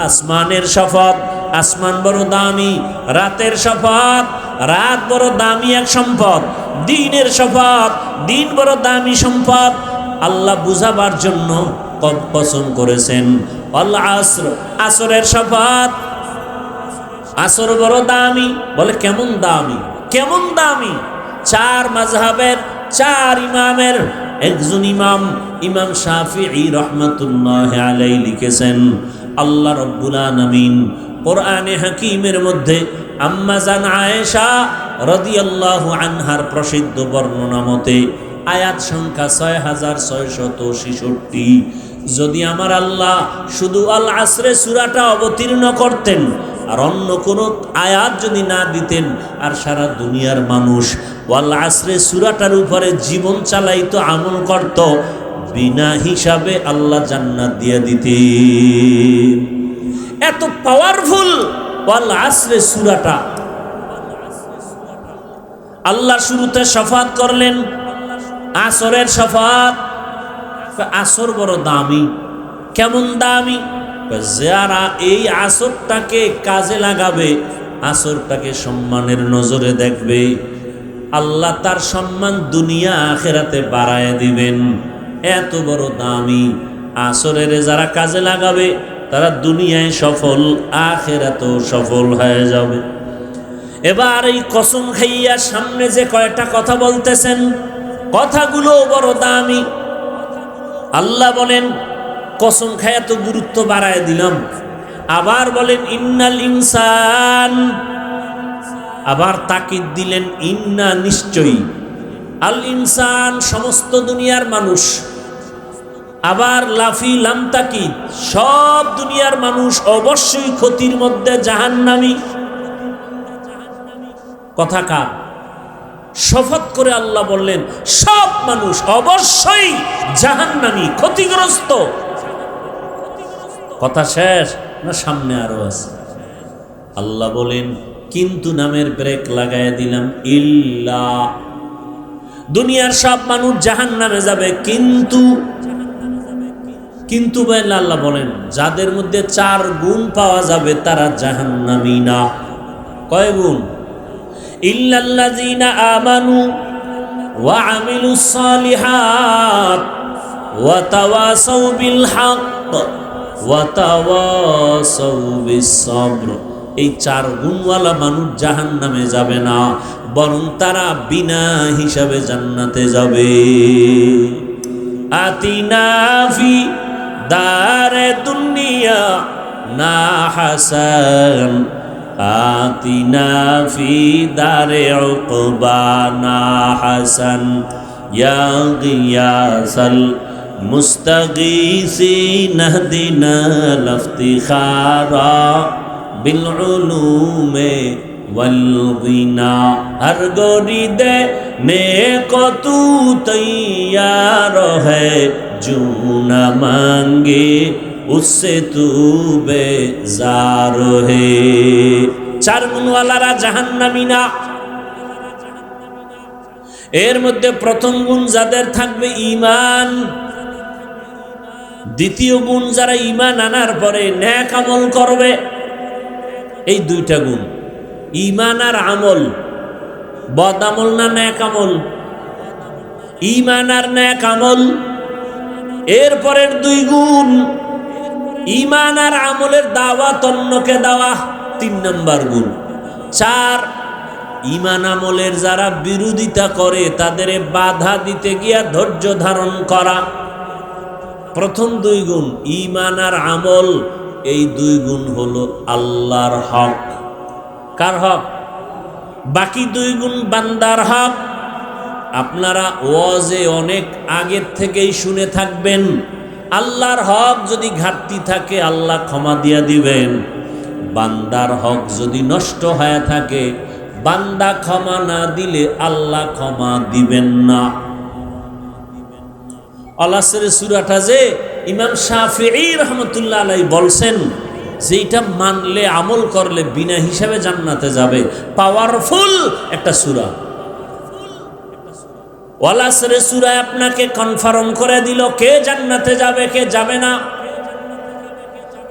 আসমানের শপথ, আসমান বড় দামি। রাতের শপথ, রাত বড় দামি এক সম্পদ। দিনের শপথ, দিন বড় দামি সম্পদ। আল্লাহ বুঝাবার জন্য কসম করেছেন। আল আসর, আসরের শপথ, আসর বড় দামি। বলে কেমন দামি, কেমন দামি? চার মাযহাবের চার ইমামের একজন ইমাম, ইমাম শাফিঈ রাহমাতুল্লাহ আলাইহি লিখেছেন, আল্লাহ রাব্বুল আলামিন কোরআনে হাকিমের মধ্যে আম্মা জান আয়েশা রাদিয়াল্লাহু আনহার প্রসিদ্ধ বর্ণনা মতে আয়াত সংখ্যা 6666। যদি আমার আল্লাহ শুধু আল আসরে সূরাটা অবতীর্ণ করতেন আর অন্য কোনো আয়াত যদি না দিতেন, আর সারা দুনিয়ার মানুষ ওয়াল আসরে সূরাটার উপরে জীবন চালাইতো, আমল করত, বিনা হিসাবে আল্লাহ জান্নাত দিয়ে দিতেন। এত পাওয়ারফুল ওয়াল আসরে সূরাটা। আল্লাহ শুরুতে শফাত করলেন, আসরের শফাত। আসর বড় দামি। কেমন দামি? যারা এই আসরটাকে কাজে লাগাবে, আসরটাকে সম্মানের নজরে দেখবে, আল্লাহ তার সম্মান দুনিয়া আখেরাতে বাড়ায় দিবেন। এত বড় দামি আসরের যারা কাজে লাগাবে তারা দুনিয়ায় সফল, আখেরাতেও সফল হয়ে যাবে। এবার এই কসম খাইয়া সামনে যে কয়টা কথা বলতেছেন, কথাগুলো বড় দামি। আল্লাহ বলেন কসম খায়া তো গুরুত্ব বাড়ায় দিলাম। আবার বলেন ইন্নাল ইনসান, আবার তাকিদ দিলেন ইন্না, নিশ্চয়ই। আল ইনসান, সমস্ত দুনিয়ার মানুষ। আবার লাফি লাম তাকিদ, সব দুনিয়ার মানুষ অবশ্যই ক্ষতির মধ্যে জাহান্নামী। কথা কার? শপথ করে আল্লাহ বললেন সব মানুষ অবশ্যই জাহান্নামী, ক্ষতিগ্রস্ত। কথা শেষ না সামনে আরো আছে? আল্লাহ বলেন কিন্তু নামের ব্রেক লাগায় দিলাম। ইল্লা, দুনিয়ার সব মানুষ জাহান্নামে যাবে, কিন্তু কিন্তু বলে আল্লাহ বলেন যাদের মধ্যে 4 গুণ পাওয়া যাবে তারা জাহান্নামী না। কয় গুণ? ইল্লাল্লাযীনা আমানু ওয়া আমিলুস সালিহাত ওয়া তাওয়াসাউ বিল হক ওয়া তাওয়াসাউ বিস সাবর। এই 4 গুণওয়ালা মানুষ জাহান্নামে যাবে না, বরং তারা বিনা হিসাবে জান্নাতে যাবে। আতিনা ফি দারে দুনিয়া না হাসান, আতিনা ফি দারে উকবানা হাসান, ইয়া গিয়াসাল মুস্তাগীসিন ইহদিনা লফতিখারা বিল উলুমে ওয়াল গিনা। হর গরিদে নেক তু তৈয়ার হ্যায়, জো না মাঙ্গে उससे तू बेजार है। 4 গুণওয়ালারা জাহান্নামী না। এর মধ্যে প্রথম গুণ যাদের থাকবে ঈমান, দ্বিতীয় গুণ যারা ঈমান আনার পরে নেক আমল করবে। এই 2টা গুণ, ঈমান আর আমল। বদ আমল না নেক আমল? ঈমান আর নেক আমল। এর পরের 2 গুণ ঈমান আর আমলের দাওয়াত, অন্যকে দেওয়া, 3 নম্বর গুণ। 4 ঈমান আমলের যারা বিরোধিতা করে তাদের বাধা দিতে গিয়া ধৈর্য ধারণ করা। প্রথম 2 গুণ ঈমান আর আমল, এই 2 গুণ হলো আল্লাহর হক। কার হক? বাকি 2 গুণ বান্দার হক। আপনারা ওয়াজে অনেক আগের থেকেই শুনে থাকবেন, আল্লাহর হক যদি ঘাটতি থাকে আল্লাহ ক্ষমা দিয়া দিবেন। বান্দার হক যদি নষ্ট হয়ে থাকে, বান্দা ক্ষমা না দিলে আল্লাহ ক্ষমা দিবেন না। আল আসরের সূরাটা যে ইমাম শাফিঈ রাহমাতুল্লাহ আলাইহি বলছেন যে এটা মানলে আমল করলে বিনা হিসাবে জান্নাতে যাবে, পাওয়ারফুল একটা সূরা। আল আসরের সূরা আপনাকে কনফার্ম করে দিল কে জান্নাতে যাবে কে যাবে না।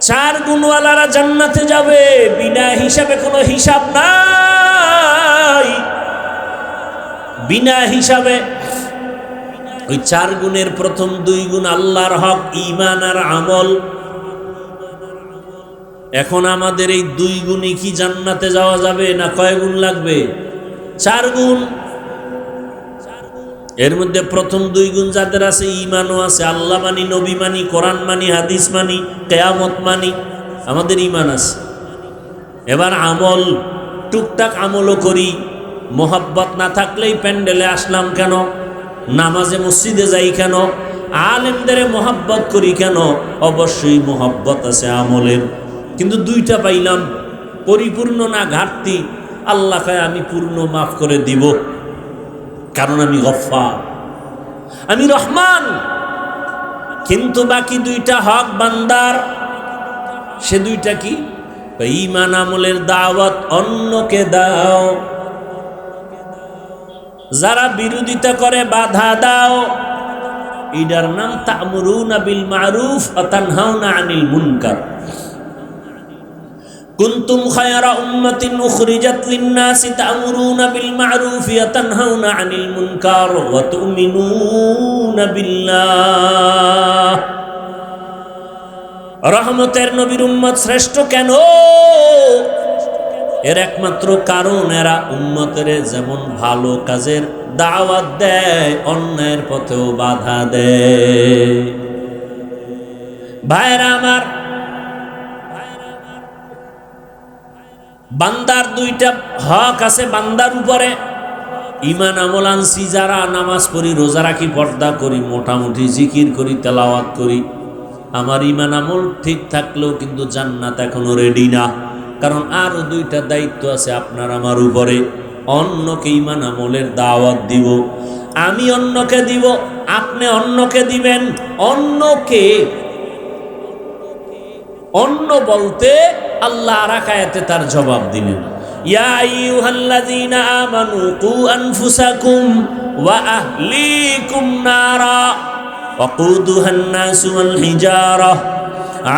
4 গুণওয়ালারা জান্নাতে যাবে, বিনা হিসাবে, কোনো হিসাব নাই, বিনা হিসাবে। ওই 4 গুণের প্রথম 2 গুণ আল্লাহর হক, ঈমান আর আমল। এখন আমাদের এই 2 গুণই কি জান্নাতে যাওয়া যাবে না কয় গুণ লাগবে? 4 গুণ। এর মধ্যে প্রথম 2 গুণ যাদের আছে, ঈমানও আছে, আল্লাহ মানি, নবী মানি, কোরআন মানি, হাদিস মানি, কিয়ামত মানি, আমাদের ঈমান আছে। এবার আমল, টুকটাক আমলও করি। মোহাব্বত না থাকলেই প্যান্ডেলে আসলাম কেন, নামাজে মসজিদে যাই কেন, আলেমদের মোহাব্বত করি কেন? অবশ্যই মোহাব্বত আছে আমলের, কিন্তু 2টা পাইলাম, পরিপূর্ণ না ঘাটতি। আল্লাহ কয় আমি পূর্ণ মাফ করে দিব, কারণ আমি গফফার, আমি রহমান। কিন্তু বাকি 2টা হক বান্দার, সে 2টা কি? ঈমান আমলের দাওয়াত অন্যকে দাও, যারা বিরোধিতা করে বাধা দাও। এটার নাম তা'মুরুনা বিল মা'রুফ ওয়া তানহাউনা আনিল মুনকার। কুনতুম খায়রা উম্মাতিন উখরিজাত লিন-নাসি তা'মুরুনা বিল মা'রুফি ওয়া তানহাউনা আনিল মুনকার ওয়া তু'মিনুনা বিল্লাহ। রহমতের নবীর উম্মত শ্রেষ্ঠ কেন? এর একমাত্র কারণ এরা উম্মতের যেমন ভালো কাজের দাওয়াত দেয়, অন্যায়ের পথেও বাধা দেয়। ভাইরা আমার, বান্দার 2টা হক আছে বান্দার উপরে। ঈমান আমল আনছি যারা, নামাজ পড়ি, রোজা রাখি, পর্দা করি, মোটামুটি জিকির করি, তেলাওয়াত করি, আমার ঈমান আমল ঠিক থাকলেও কিন্তু জান্নাত এখনো রেডি না। কারণ আরো 2টা দায়িত্ব আছে আপনার আমার উপরে। অন্যকে ঈমান আমলের দাওয়াত দিব, আমি অন্যকে দিব, আপনি অন্যকে দিবেন। অন্যকে, অন্য বলতে আল্লাহ আর এক আয়াতে তার জবাব দিলেন, ইয়া আইয়ুহাল্লাযীনা আমানু কু আনফুসাকুম ওয়া আহলিকুম নারা ওয়াকুদুহান নাসু ওয়াল হিজারাহ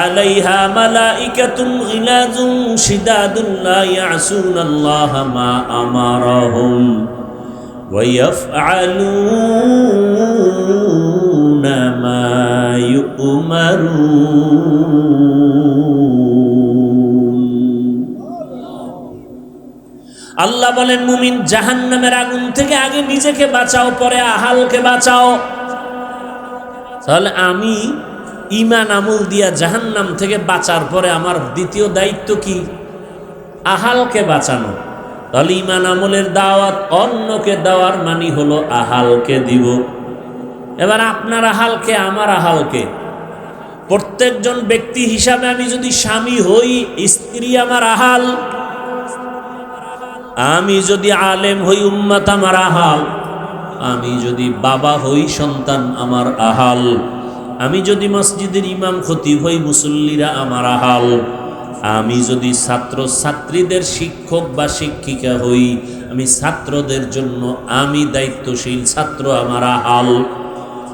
আলাইহা মালাইকাতুন গিলাযুন শিদাদুন লা ইয়াসুনাল্লাহা মা আমারাহুম ওয়া ইয়াফআলুনা মা ইউমারুন। আল্লাহ বলেন, মুমিন জাহান্নামের আগুন থেকে আগে নিজেকে বাঁচাও, পরে আহালকে বাঁচাও। তাহলে আমি ঈমান আমল দিয়া জাহান্নাম থেকে বাঁচার পরে আমার দ্বিতীয় দায়িত্ব কি? আহালকে বাঁচানো। তাহলে ঈমান আমলের দাওয়াত অন্যকে দেওয়ার মানে হলো আহালকে দিব। এবার আপনার আহালকে, আমার আহালকে, প্রত্যেকজন ব্যক্তি হিসাবে আমি যদি স্বামী হই, স্ত্রী আমার আহাল। আমি যদি আলেম হই, উম্মত আমার আহাল। আমি যদি বাবা হই, সন্তান আমার আহাল। আমি যদি মসজিদের ইমাম খতিব হই, মুসল্লিরা আমার আহাল। আমি যদি ছাত্র ছাত্রীদের শিক্ষক বা শিক্ষিকা হই, আমি ছাত্রদের জন্য আমি দায়িত্বশীল, ছাত্র আমার আহাল।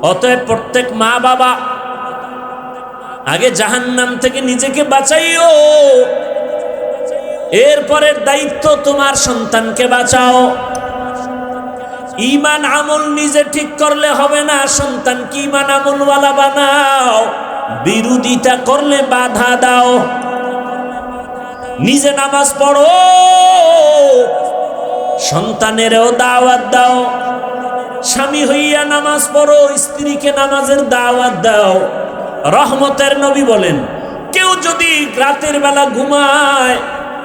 অতএব প্রত্যেক মা বাবা আগে জাহান্নাম থেকে নিজেকে বাঁচাইও, এরপরের দায়িত্ব তোমার সন্তানকে বাঁচাও। ঈমান আমল নিজে ঠিক করলে হবে না, সন্তানকে ঈমান আমলওয়ালা বানাও। বিরোধিতা করলে বাধা দাও। নিজে নামাজ পড়ো, সন্তানেরও দাওয়াত দাও। স্বামী হইয়া নামাজ পড়ো, স্ত্রীকে নামাজের দাওয়াত দাও। রহমতের নবী বলেন, কেউ যদি রাতের বেলা ঘুমায়,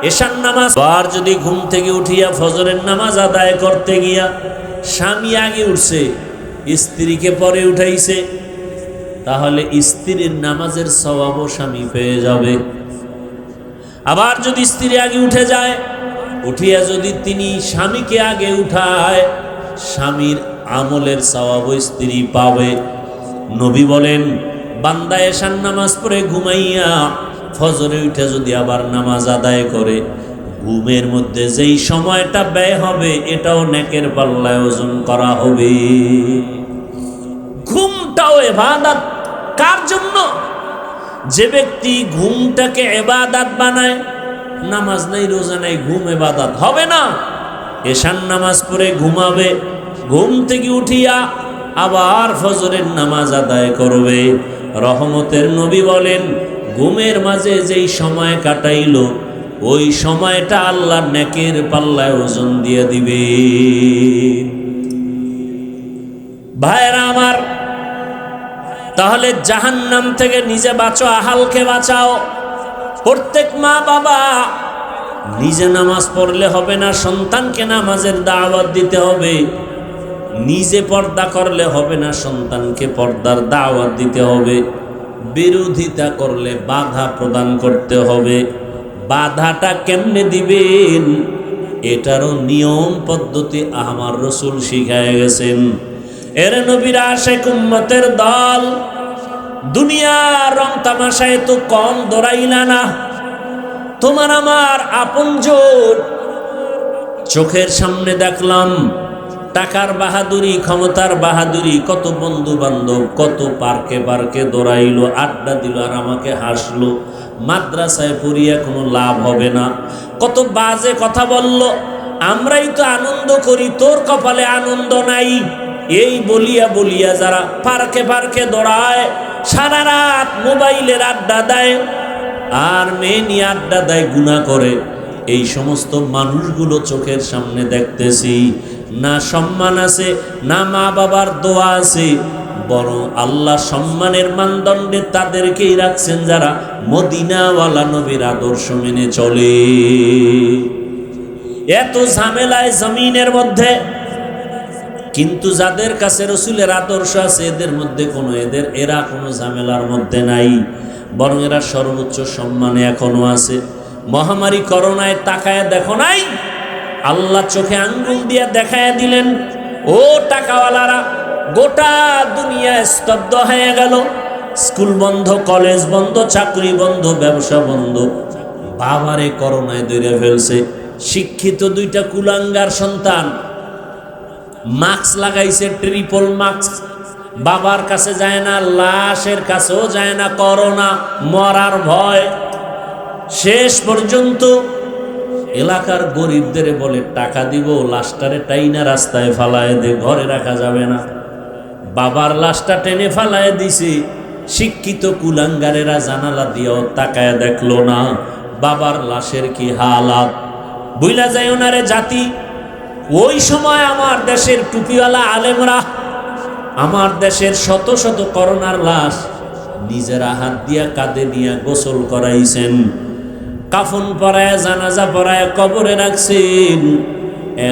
এশার নামাজ, আর যদি ঘুম থেকে উঠিয়া ফজরের নামাজ আদায় করতে গিয়া স্বামী আগে উঠছে, স্ত্রীকে পরে উঠাইছে, তাহলে স্ত্রীর নামাজের সওয়াবও স্বামী পেয়ে যাবে। আবার যদি স্ত্রী আগে উঠে যায়, উঠিয়া যদি তিনি স্বামীকে আগে উঠায়, স্বামীর আমলের সওয়াবও স্ত্রী পাবে। নবী বলেন, বান্দা এশার নামাজ পড়ে ঘুমাইয়া ফজরে উঠে যদি আবার নামাজ আদায় করে, ঘুমের মধ্যে যেই সময়টা ব্যয় হবে এটাও নেকের পাল্লায় ওজন করা হবে। ঘুমটাও ইবাদত। কার জন্য? যে ব্যক্তি ঘুমটাকে ইবাদত বানায়, নামাজ নাই রোজা নাই, ঘুম ইবাদত হবে না। এশার নামাজ পড়ে ঘুমাবে, ঘুম থেকে উঠিয়া আবার ফজরের নামাজ আদায় করবে। রহমতের নবী বলেন, ঘুমের মাঝে যেই সময় কাটাইলো ওই সময়টা আল্লাহর নেকের পাল্লায় ওজন দিয়ে দিবে। ভাইরা আমার, তাহলে জাহান্নাম থেকে নিজে বাঁচো, আহালকে বাঁচাও। প্রত্যেক মা বাবা নিজে নামাজ পড়লে হবে না, সন্তানকে নামাজের দাওয়াত দিতে হবে। নিজে পর্দা করলে হবে না, সন্তানকে পর্দার দাওয়াত দিতে হবে। বিরোধিতা করলে বাধা প্রদান করতে হবে। বাধাটা কেমনে দিবেন এটারও নিয়ম পদ্ধতি আমার রাসূল শিখায় গেছেন। এর নবীর আশিক উম্মতের দল, দুনিয়ার রং তামাশায় তো কম দৌড়াইলা না। তোমার আমার আপনজন চোখের সামনে দেখলাম টাকার বাহাদুরি, ক্ষমতার বাহাদুরি, কত বন্ধু বান্ধব কত পার্কে পার্কে দৌড়াইলো, আড্ডা দিল আর আমাকে হাসলো। মাদ্রাসায় পড়িয়া কোনো লাভ হবে না, কত বাজে কথা বলল, আমরাই তো আনন্দ করি, তোর কপালে আনন্দ নাই। এই বলিয়া বলিয়া যারা পার্কে পার্কে দৌড়ায়, সারা রাত মোবাইলের আড্ডা দেয় আর মেয়ে নিয়ে আড্ডা দেয়, গুনাহ করে, এই সমস্ত মানুষগুলো চোখের সামনে দেখতেছি। না সম্মান আছে, না মা বাবার দোয়া আছে, বরং আল্লাহ সম্মানের মানদণ্ডে তাদেরকেই রাখছেন যারা মদিনাওয়ালা নবীর আদর্শ মেনে চলে। এত ঝামেলায় জমিনের মধ্যে, কিন্তু যাদের কাছে রসুলের আদর্শ আছে এদের মধ্যে এরা কোনো ঝামেলার মধ্যে নাই, বরং এরা সর্বোচ্চ সম্মানে এখনো আছে। মহামারী করোনায় তাকায় দেখো নাই, আল্লাহ চোখে আঙ্গুল দিয়া দেখায় দিলেন, ও টাকাওয়ালারা, গোটা দুনিয়া স্তব্ধ হয়ে গেল। স্কুল বন্ধ, কলেজ বন্ধ, চাকরি বন্ধ, ব্যবসা বন্ধ। বাবারে করোনায় ধরে ফেলছে। শিক্ষিত দুইটা কুলাঙ্গার সন্তান মাস্ক লাগাইছে, ট্রিপল মাস্ক, বাবার কাছে যায় না, লাশের কাছেও যায় না, করোনা মরার ভয়। শেষ পর্যন্ত এলাকার গরিবদের বলে টাকা দিব, লাশটারে টাইনা রাস্তায় ফালায় দে, ঘরে রাখা যাবে না। বাবার লাশটা টেনে ফালায় দিছে। শিক্ষিত কুলাঙ্গারেরা জানালা দিয়েও তাকায় দেখলো না বাবার লাশের কি হালাত। বুইলা যাইও না রে জাতি, ওই সময় আমার দেশের টুপিওয়ালা আলেমরা আমার দেশের শত শত করোনার লাশ নিজেরা হাত দিয়া কাঁধে নিয়ে গোসল করাইছেন, কাফন পরায়, জানাজা পরায় কবরে রাখছেন।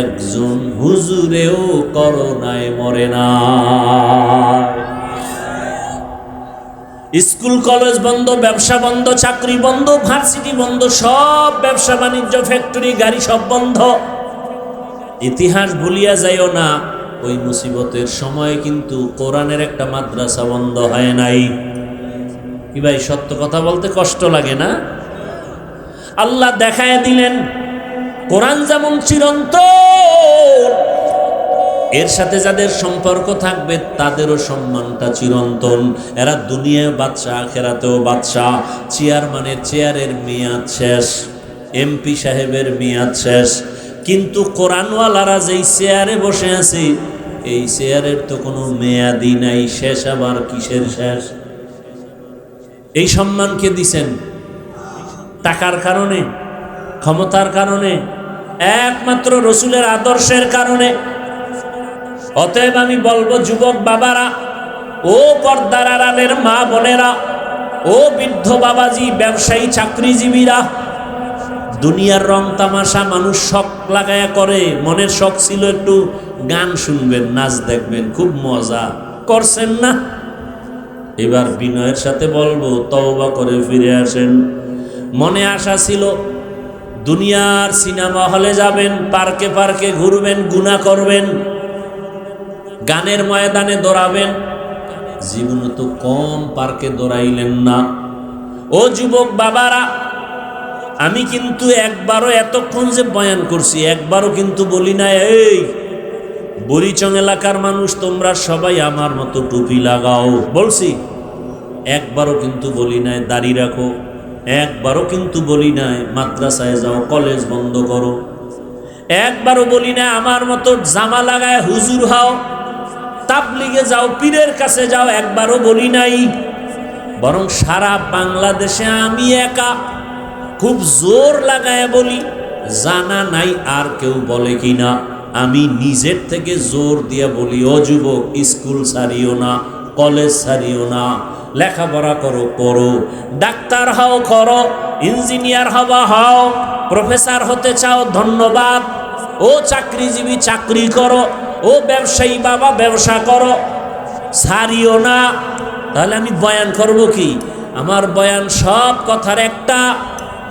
একজন হুজুরেও করোনায় মরে না। স্কুল কলেজ বন্ধ, ব্যবসা বন্ধ, চাকরি বন্ধ, ভার্সিটি বন্ধ, সব ব্যবসা বাণিজ্য, ফ্যাক্টরি, গাড়ি সব বন্ধ। ইতিহাস ভুলিয়া যাইও না, ওই মুসিবতের সময় কিন্তু কোরআনের একটা মাদ্রাসা বন্ধ হয় নাই। কি ভাই, সত্য কথা বলতে কষ্ট লাগে না? আল্লাহ দেখায় দিলেন কোরআন যেমন চিরন্তন, এর সাথে যাদের সম্পর্ক থাকবে তাদেরও সম্মানটা চিরন্তন। এরা দুনিয়ায় বাদশা, আখেরাতেও বাদশা। চেয়ারম্যানের চেয়ারের মেয়াদ শেষ, এমপি সাহেবের মেয়াদ শেষ, কিন্তু কোরআনওয়ালারা যেই চেয়ারে বসে আছে এই চেয়ারের তো কোনো মেয়াদই নাই। শেষ আবার কিসের শেষ? এই সম্মান কে দিছেন? টাকার কারণে, ক্ষমতার কারণে? একমাত্র রসুলের আদর্শের কারণে। অতএব আমি বলবো যুবক বাবারা, ও পর্দার আড়ালের মা বোনেরা, ও বৃদ্ধ বাবাজি, ব্যবসায়ী, চাকরিজীবীরা, দুনিয়ার রং তামাশা মানুষ শখ লাগায়া করে। মনের শখ ছিল একটু গান শুনবেন, নাচ দেখবেন, খুব মজা করছেন না? এবার বিনয়ের সাথে বলবো তওবা করে ফিরে আসেন। মনে আশা ছিল দুনিয়ার সিনেমা হলে যাবেন, পার্কে পার্কে ঘুরবেন, গুনাহ করবেন, গানের ময়দানে দৌড়াবেন, জীবনে তো কম পার্কে দৌড়াইলেন না। ও যুবক বাবারা, আমি কিন্তু একবারও এতক্ষণ যে বয়ান করছি একবারও কিন্তু বলি না এই বুড়িচং এলাকার মানুষ তোমরা সবাই আমার মতো টুপি লাগাও, বলছি? একবারও কিন্তু বলি নাই দাড়ি রাখো, একবারও কিন্তু বলি নাই মাদ্রাসায় যাও, কলেজ বন্ধ করো, একবারও বলি না আমার মতো জামা লাগায় হুজুর হও, তাবলিগে যাও, পীরের কাছে যাও, একবারও বলি নাই। বরং সারা বাংলাদেশে আমি একা খুব জোর লাগায় বলি, জানা নাই আর কেউ বলে কিনা, আমি নিজের থেকে জোর দিয়ে বলি, ও যুবক, স্কুল ছাড়িও না, কলেজ ছাড়িও না, লেখাপড়া করো, করো, ডাক্তার হও করো, ইঞ্জিনিয়ার হওয়া হও, প্রফেসর হতে চাও ধন্যবাদ, ও চাকরিজীবী চাকরি করো, ও ব্যবসায়ী বাবা ব্যবসা করো, ছাড়িও না। তাহলে আমি বয়ান করব কি? আমার বয়ান সব কথার একটা,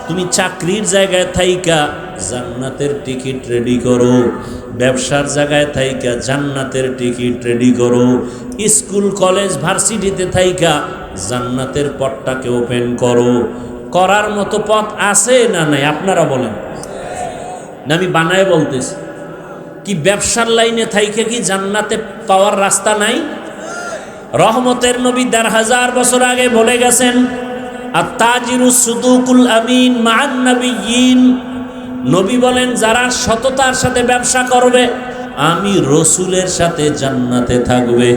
তুমি চাকরির জায়গায় থাইকা জান্নাতের টিকিট রেডি করো, ব্যবসার জায়গায় থাইকা জান্নাতের টিকিট রেডি করো, স্কুল কলেজ ভার্সিটিতে থাইকা জান্নাতের পথটাকে ওপেন করো। করার মতো পথ আছে না নাই আপনারা বলেন? না আমি বানায় বলতেছি? কি ব্যবসার লাইনে থাইকা কি জান্নাতে পাওয়ার রাস্তা নাই? রহমতের নবী ১,৫০০ বছর আগে বলে গেছেন, আত-তাজিরুস সুদুকুল আমিন মা'আন নাবিয়্যিন। নবী বলেন যারা সততার সাথে ব্যবসা করবে আমি রসুলের সাথে জান্নাতে থাকবে।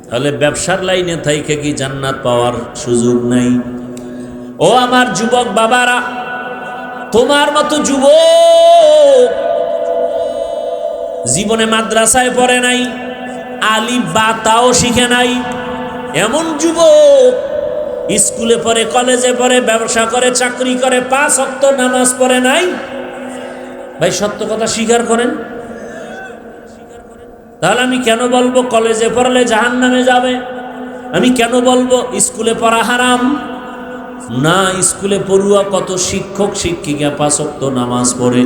তাহলে ব্যবসার লাইনে থাইকে কি জান্নাত পাওয়ার সুযোগ নাই? ও আমার যুবক বাবারা, তোমার মতো যুবক জীবনে মাদ্রাসায় পড়ে নাই, আলিফ বা তাও শিখে নাই, এমন যুবক স্কুলে পড়ে, কলেজে পড়ে, ব্যবসা করে, চাকরি করে, 5 ওয়াক্ত নামাজ পড়ে নাই। ভাই সত্য কথা স্বীকার করেন। তাহলে আমি কেন বলবো কলেজে পড়লে জাহান্নামে যাবে? আমি কেন বলবো স্কুলে পড়া হারাম? না, স্কুলে পড়ুয়া কত শিক্ষক শিক্ষিকা 5 ওয়াক্ত নামাজ পড়ে।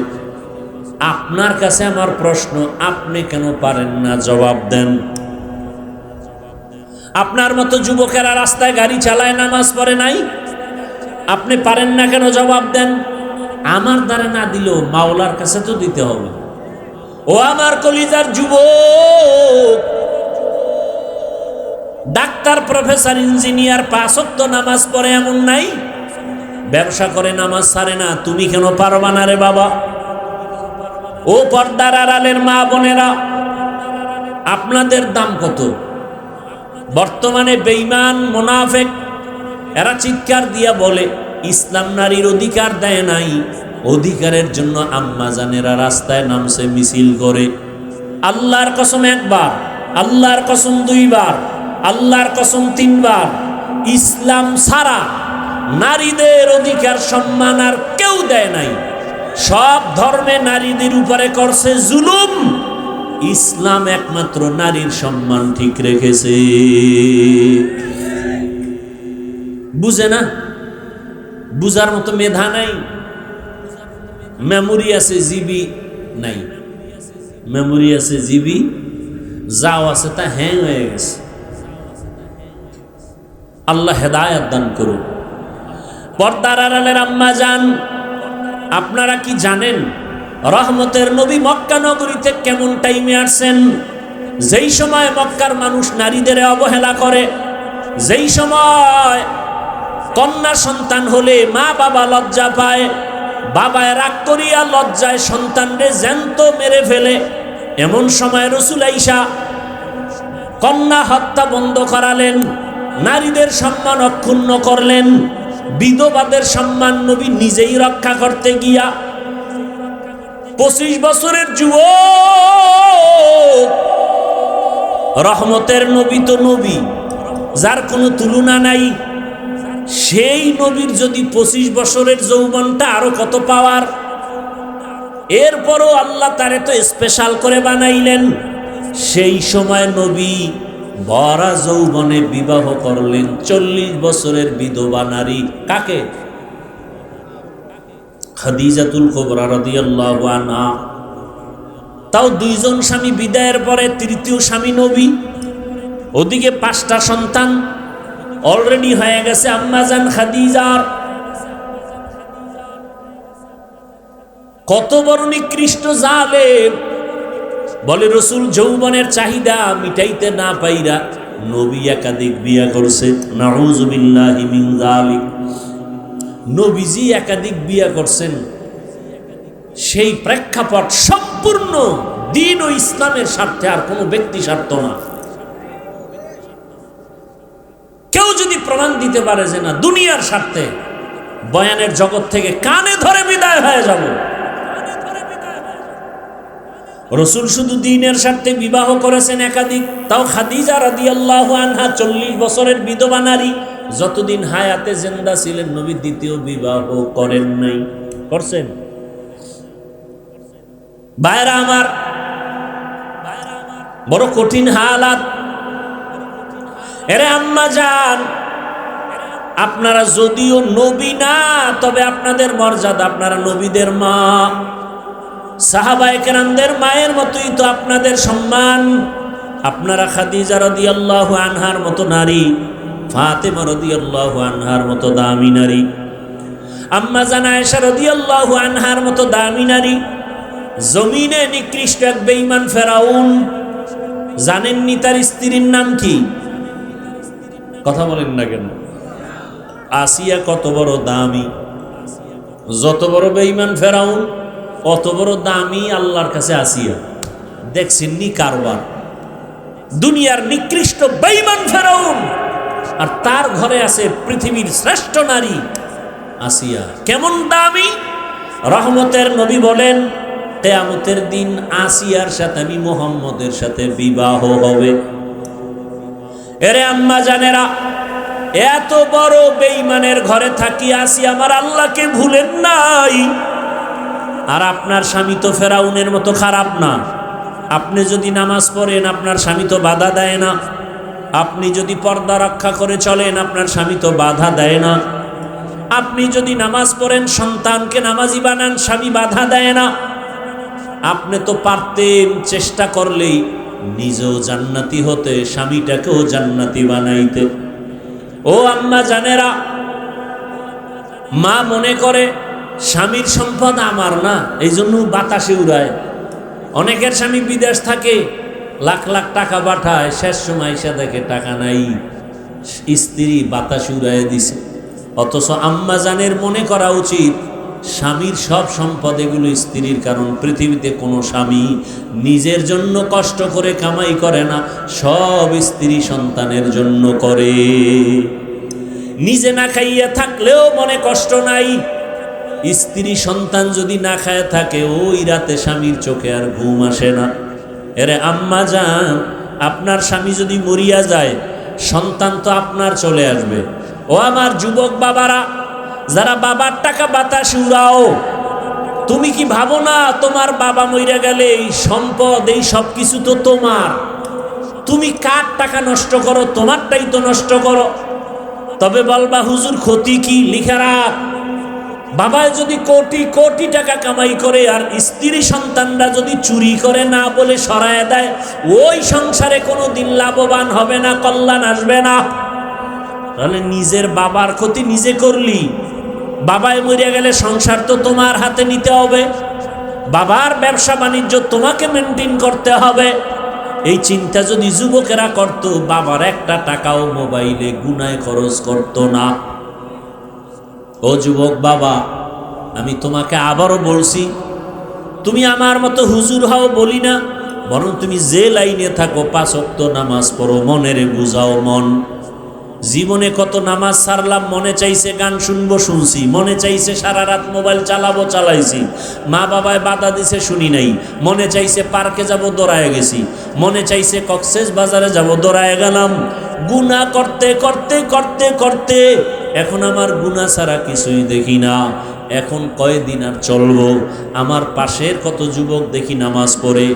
আপনার কাছে আমার প্রশ্ন, আপনি কেন পারেন না? জবাব দেন। আপনার মতো যুবকেরা রাস্তায় গাড়ি চালায়, নামাজ পড়ে নাই, আপনি পারেন না কেন? জবাব দেন। আমার দ্বারা না দিলেও মাওলার কাছে তো দিতে হবে। ও আমার কলিজার যুবক, ডাক্তার, প্রফেসর, ইঞ্জিনিয়ার 5 ওয়াক্ত নামাজ পড়ে এমন নাই, ব্যবসা করে নামাজ ছাড়ে না, তুমি কেন পারবা না রে বাবা? ও পর্দার আড়ালের মা বোনেরা, আপনাদের দাম কত? বর্তমানে বেঈমান মুনাফিক এরা চিৎকার দিয়া বলে ইসলাম নারীর অধিকার দেয় নাই, অধিকারের জন্য আম্মা জানেরা রাস্তায় নামছে, মিছিল করে। আল্লাহর কসম একবার, আল্লাহর কসম 2 বার, আল্লাহর কসম 3 বার, ইসলাম ছাড়া নারীদের অধিকার সম্মান আর কেউ দেয় নাই। সব ধর্মে নারীদের উপরে করছে জুলুম, ইসলাম একমাত্র নারীর সম্মান ঠিক রেখেছে। বুঝে না? বুঝার মতো মেধা নাই, মেমোরি আছে জিবি নাই, মেমোরি আছে জিবি, যাও আছে তা হ্যাং হয়ে গেছে। আল্লাহ হেদায়েত দান করুন। পর্দার আড়ালের আম্মা জান, আপনারা কি জানেন রহমতের নবী মক্কা নগরীতে কেমন টাইমে আসছেন? যেই সময় মক্কার মানুষ নারীদের অবহেলা করে, যেই সময় কন্যা সন্তান হলে মা বাবা লজ্জা পায়, বাবায় রাগ করিয়া লজ্জায় সন্তানরে জ্যান্ত মেরে ফেলে, এমন সময় রাসূল আয়েশা কন্যা হত্যা বন্ধ করালেন, নারীদের সম্মান অক্ষুণ্ণ করলেন, বিধবাদের সম্মান নবী নিজেই রক্ষা করতে গিয়া 25 বছরের যুবক, রহমতের নবী তো নবী, যার কোনো তুলনা নাই, সেই নবীর যদি 25 বছরের যৌবনটা আরো কত পাওয়ার। এরপরও আল্লাহ তারে তো স্পেশাল করে বানাইলেন। সেই সময় নবী ভরা যৌবনে বিবাহ করলেন 40 বছরের বিধবা নারী। কাকে? খাদিজাতুল কুবরা রাদিয়াল্লাহু আনহা। তাও 2 জন স্বামী বিদায়ের পরে 3য় স্বামী নবী। ওদিকে 5টা সন্তান অলরেডি হয়ে গেছে আম্মাজান খাদিজার। কত বড় নিকৃষ্ট জালেম! বলে রসুল যৌবনের চাহিদা মিটাইতে না পাইরা নবী একাধিক বিয়া করছে। নাউযুবিল্লাহি মিন যালিক। নবীজি একাধিক বিয়া করছেন। সেই প্রেক্ষাপট সম্পূর্ণ দ্বীন ও ইসলামের স্বার্থে, আর কোনো ব্যক্তি স্বার্থ না। কেউ যদি প্রমাণ দিতে পারে যে না দুনিয়ার স্বার্থে, বয়ানের জগৎ থেকে কানে ধরে বিদায় হয়ে যাব। রসুল শুধু দ্বীনের স্বার্থে বিবাহ করেছেন একাধিক, তাও খাদিজা রাদিয়াল্লাহু আনহা 40 বছরের বিধবা নারী, যতদিন হায়াতে জিন্দা ছিলেন নবী দ্বিতীয় বিবাহ করেন নাই। করছেন? ভাইরা আমার, বড় কঠিন হালাত। এরে আম্মা জান, আপনারা যদিও নবী না, তবে আপনাদের মর্যাদা, আপনারা নবীদের মা, সাহাবায়ে কেরামদের মায়ের মতোই তো আপনাদের সম্মান। আপনারা খাদিজা রাদিয়াল্লাহু আনহার মতো নারী, ফাতেমা রাদিয়াল্লাহু আনহার মতো দামি নারী, আম্মা জান আয়েশা রাদিয়াল্লাহু আনহার মতো দামি নারী। জমিনে নিকৃষ্ট এক বেঈমান ফেরাউন, জানেননি তার স্ত্রীর নাম কি? কথা বলেন না কেন? আসিয়া কত বড় দামি! যত বড় বেঈমান ফেরাউন, অত বড় দামি আল্লাহর কাছে আসিয়া। দেখছেননি কারবার? দুনিয়ার নিকৃষ্ট বেঈমান ফেরাউন, আর তার ঘরে আছে পৃথিবীর শ্রেষ্ঠ নারী আসিয়া। কেমন দামি! রহমতের নবী বলেন, কিয়ামতের দিন আসিয়ার সাথে আমি মুহাম্মদের সাথে বিবাহ হবে। এরে আম্মা জানেরা, এত বড় বেঈমানের ঘরে থাকি আসি আমার আল্লাহকে ভুলেন নাই। আর আপনার স্বামী তো ফেরাউনের মতো খারাপ না। আপনি যদি নামাজ পড়েন, আপনার স্বামী তো বাধা দেয় না। আপনি যদি পর্দা রক্ষা করে চলেন, আপনার স্বামী তো বাধা দেয় না। আপনি যদি নামাজ পড়েন, সন্তানকে নামাজি বানান, স্বামী বাধা দেয় না। আপনি তো পারতেন চেষ্টা করলেই নিজেও জান্নাতি হতে, স্বামীটাকেও জান্নাতি বানাইতে। ও আম্মা জানেরা, মা মনে করে স্বামীর সম্পদ আমার না, এই জন্য বাতাসে উড়ায়। অনেকের স্বামী বিদেশ থাকে, লাখ লাখ টাকা পাঠায়, শেষ সময় এসে দেখে টাকা নাই, স্ত্রী বাতাসে উড়ায় দিছে। অথচ আম্মা জানের মনে করা উচিত স্বামীর সব সম্পদ এগুলো স্ত্রীর, কারণ পৃথিবীতে কোনো স্বামী নিজের জন্য কষ্ট করে কামাই করে না, সব স্ত্রী সন্তানের জন্য করে। নিজে না খাইয়া থাকলেও মনে কষ্ট নাই, স্ত্রী সন্তান যদি না খায় থাকে, ওই রাতে স্বামীর চোখে আর ঘুম আসে না। এরে আম্মা জান, আপনার স্বামী যদি মরিয়া যায়, সন্তান তো আপনার চলে আসবে। ও আমার যুবক বাবারা, যারা বাবার টাকা বাতাস উড়াও, তুমি কি ভাবো না তোমার বাবা মইরা গেলে এই সম্পদ, এই সব কিছু তো তোমার? তুমি কার টাকা নষ্ট করো? তোমারটাই তো নষ্ট করো। তবে বলবা হুজুর ক্ষতি কি? লিখা রাখ, বাবায় যদি কোটি কোটি টাকা কামাই করে আর স্ত্রী সন্তানরা যদি চুরি করে না বলে সরায় দেয়, ওই সংসারে কোনো দিন লাভবান হবে না, কল্যাণ আসবে না। তাহলে নিজের বাবার ক্ষতি নিজে করলি। বাবায় মরিয়া গেলে সংসার তো তোমার হাতে নিতে হবে, বাবার ব্যবসা বাণিজ্য তোমাকে মেনটেন করতে হবে। এই চিন্তা যদি যুবকেরা করত, বাবার একটা টাকাও মোবাইলে গুনায় খরচ করত না। ও যুবক বাবা, আমি তোমাকে আবারও বলছি, তুমি আমার মতো হুজুর হও বলি না, বরং তুমি যে লাইনে থাকো 5 ওয়াক্ত নামাজ পড়ো, মনেরে বুঝাও মন। জীবনে কত নামাজ ছাড়লাম, মনে চাইছে গান শুনবো শুনছি, মনে চাইছে সারা রাত মোবাইল চালাবো চালাইছি, মা বাবায় বাধা দিছে শুনি নাই, মনে চাইছে পার্কে যাব দৌড়ায় গেছি, মনে চাইছে কক্সেস বাজারে যাব দৌড়ায় গেলাম। গুনাহ করতে করতে করতে করতে এখন আমার গুনাহ ছাড়া কিছুই দেখি না। এখন কয়দিন আর চলবো? আমার পাশের কত যুবক দেখি নামাজ পড়ে,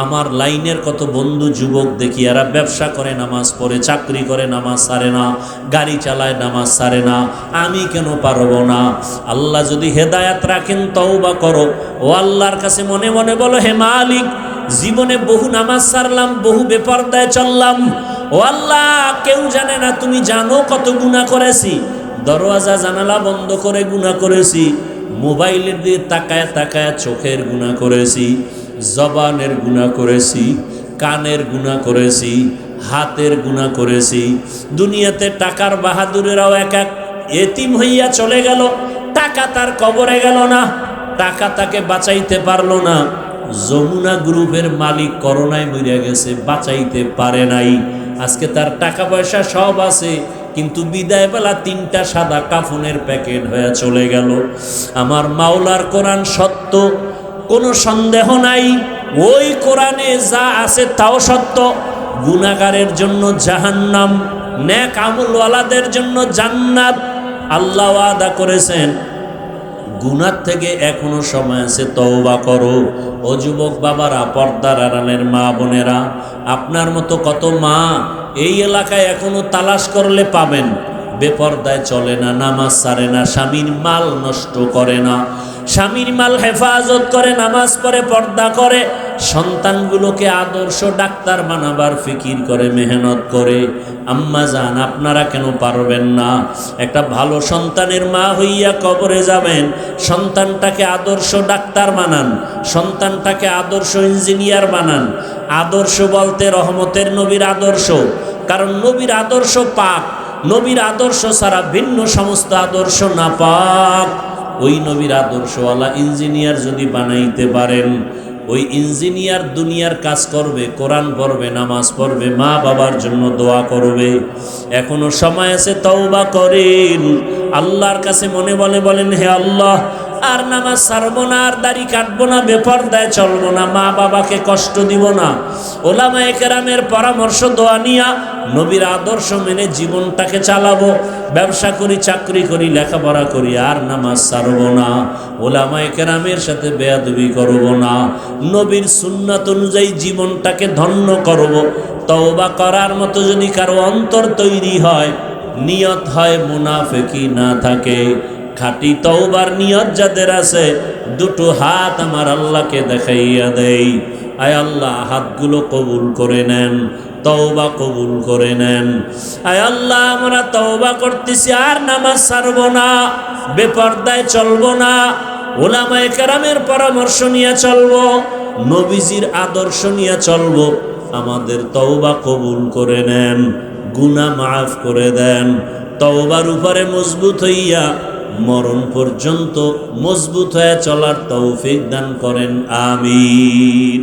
আমার লাইনের কত বন্ধু যুবক দেখি এরা ব্যবসা করে নামাজ পড়ে, চাকরি করে নামাজ ছাড়ে না, গাড়ি চালায় নামাজ ছাড়ে না। আমি কেন পারবো না? আল্লাহ যদি হেদায়াত রাখেন তওবা করো, ও আল্লাহর কাছে মনে মনে বলো, হে মালিক জীবনে বহু নামাজ ছাড়লাম, বহু বেপরদায় চললাম। ও আল্লাহ, কেউ জানে না, তুমি জানো কত গুনাহ করেছি। দরওয়াজা জানালা বন্ধ করে গুনাহ করেছি, মোবাইলের দিয়ে তাকায় তাকায় চোখের গুনাহ করেছি, জবানের গুনাহ করেছি, কানের গুনাহ করেছি, হাতের গুনাহ করেছি। দুনিয়াতে টাকার বাহাদুরেরাও এক এক এতিম হইয়া চলে গেল, টাকা তার কবরে গেল না, টাকা তাকে বাঁচাইতে পারলো না। যমুনা গ্রুপের মালিক করোনায় মরে গেছে, বাঁচাইতে পারে নাই। আজকে তার টাকা পয়সা সব আছে, কিন্তু বিদায় বেলা 3টা সাদা কাফনের প্যাকেট হয়ে চলে গেল। আমার মাওলার কোরআন সত্য, কোনো সন্দেহ নাই। ওই কোরআনে যা আছে তাও সত্য। গুনাহগারের জন্য জাহান্নাম, নেক আমলওয়ালাদের জন্য জান্নাত। আল্লাহ ওয়াদা করেছেন, গুনাহ থেকে এখনো সময় আছে, তওবা করো। ও যুবক বাবারা, পর্দার আড়ালের মা বোনেরা, আপনার মতো কত মা এই এলাকায় এখনো তালাশ করলে পাবেন, বেপর্দায় চলে না, নামাজ ছাড়ে না, স্বামীর মাল নষ্ট করে না, স্বামীর মাল হেফাজত করে, নামাজ পড়ে, পর্দা করে, সন্তানগুলোকে আদর্শ ডাক্তার বানাবার ফিকির করে, মেহনত করে। আম্মা জান, আপনারা কেন পারবেন না? একটা ভালো সন্তানের মা হইয়া কবরে যাবেন, সন্তানটাকে আদর্শ ডাক্তার বানান, সন্তানটাকে আদর্শ ইঞ্জিনিয়ার বানান। আদর্শ বলতে রহমতের নবীর আদর্শ, কারণ নবীর আদর্শ পাক, নবীর আদর্শ ছাড়া ভিন্ন সমস্ত আদর্শ না পাক। ওই নবীর আদর্শওয়ালা ইঞ্জিনিয়ার যদি বানাইতে পারেন, ওই ইঞ্জিনিয়ার দুনিয়ার কাজ করবে, কোরআন পড়বে, নামাজ পড়বে, মা বাবার জন্য দোয়া করবে। এখনো সময় আছে, তওবা করেন। আল্লাহর কাছে মনে বলে বলেন, হে আল্লাহ, আর নামাজ ছাড়বো না, আর দাড়ি কাটবো না, বেপরদায় চলবো না, মা বাবাকে কষ্ট দিব না। ওলামায়ে কেরামের পরামর্শ দোয়া নিয়া নবীর আদর্শ মেনে জীবনটাকে চালাবো। ব্যবসা করি, চাকরি করি, লেখাপড়া করি, আর নামাজ ছাড়বো না, ওলামায়ে কেরামের সাথে বেয়াদবি করব না, নবীর সুন্নাত অনুযায়ী জীবনটাকে ধন্য করব। তওবা করার মতো যদি কারো অন্তর তৈরি হয়, নিয়ত হয়, মুনাফিকি না থাকে, খাঁটি তওবার নিয়ত যাদের আছে, দুটো হাত আমার আল্লাহকে দেখাইয়া দেই। আয় আল্লাহ, হাতগুলো কবুল করে নেন, তওবা কবুল করে নেন। আয় আল্লাহ, আমরা তওবা করতেছি, আর নামাজ ছাড়বো না, বেপরদায় চলবো না, ওলামায়ে কেরামের পরামর্শ নিয়ে চলবো, নবীজির আদর্শ নিয়ে চলবো। আমাদের তওবা কবুল করে নেন, গুনাহ মাফ করে দেন। তওবার উপরে মজবুত হইয়া মরণ পর্যন্ত মজবুত হয়ে চলার তৌফিক দান করেন, আমিন।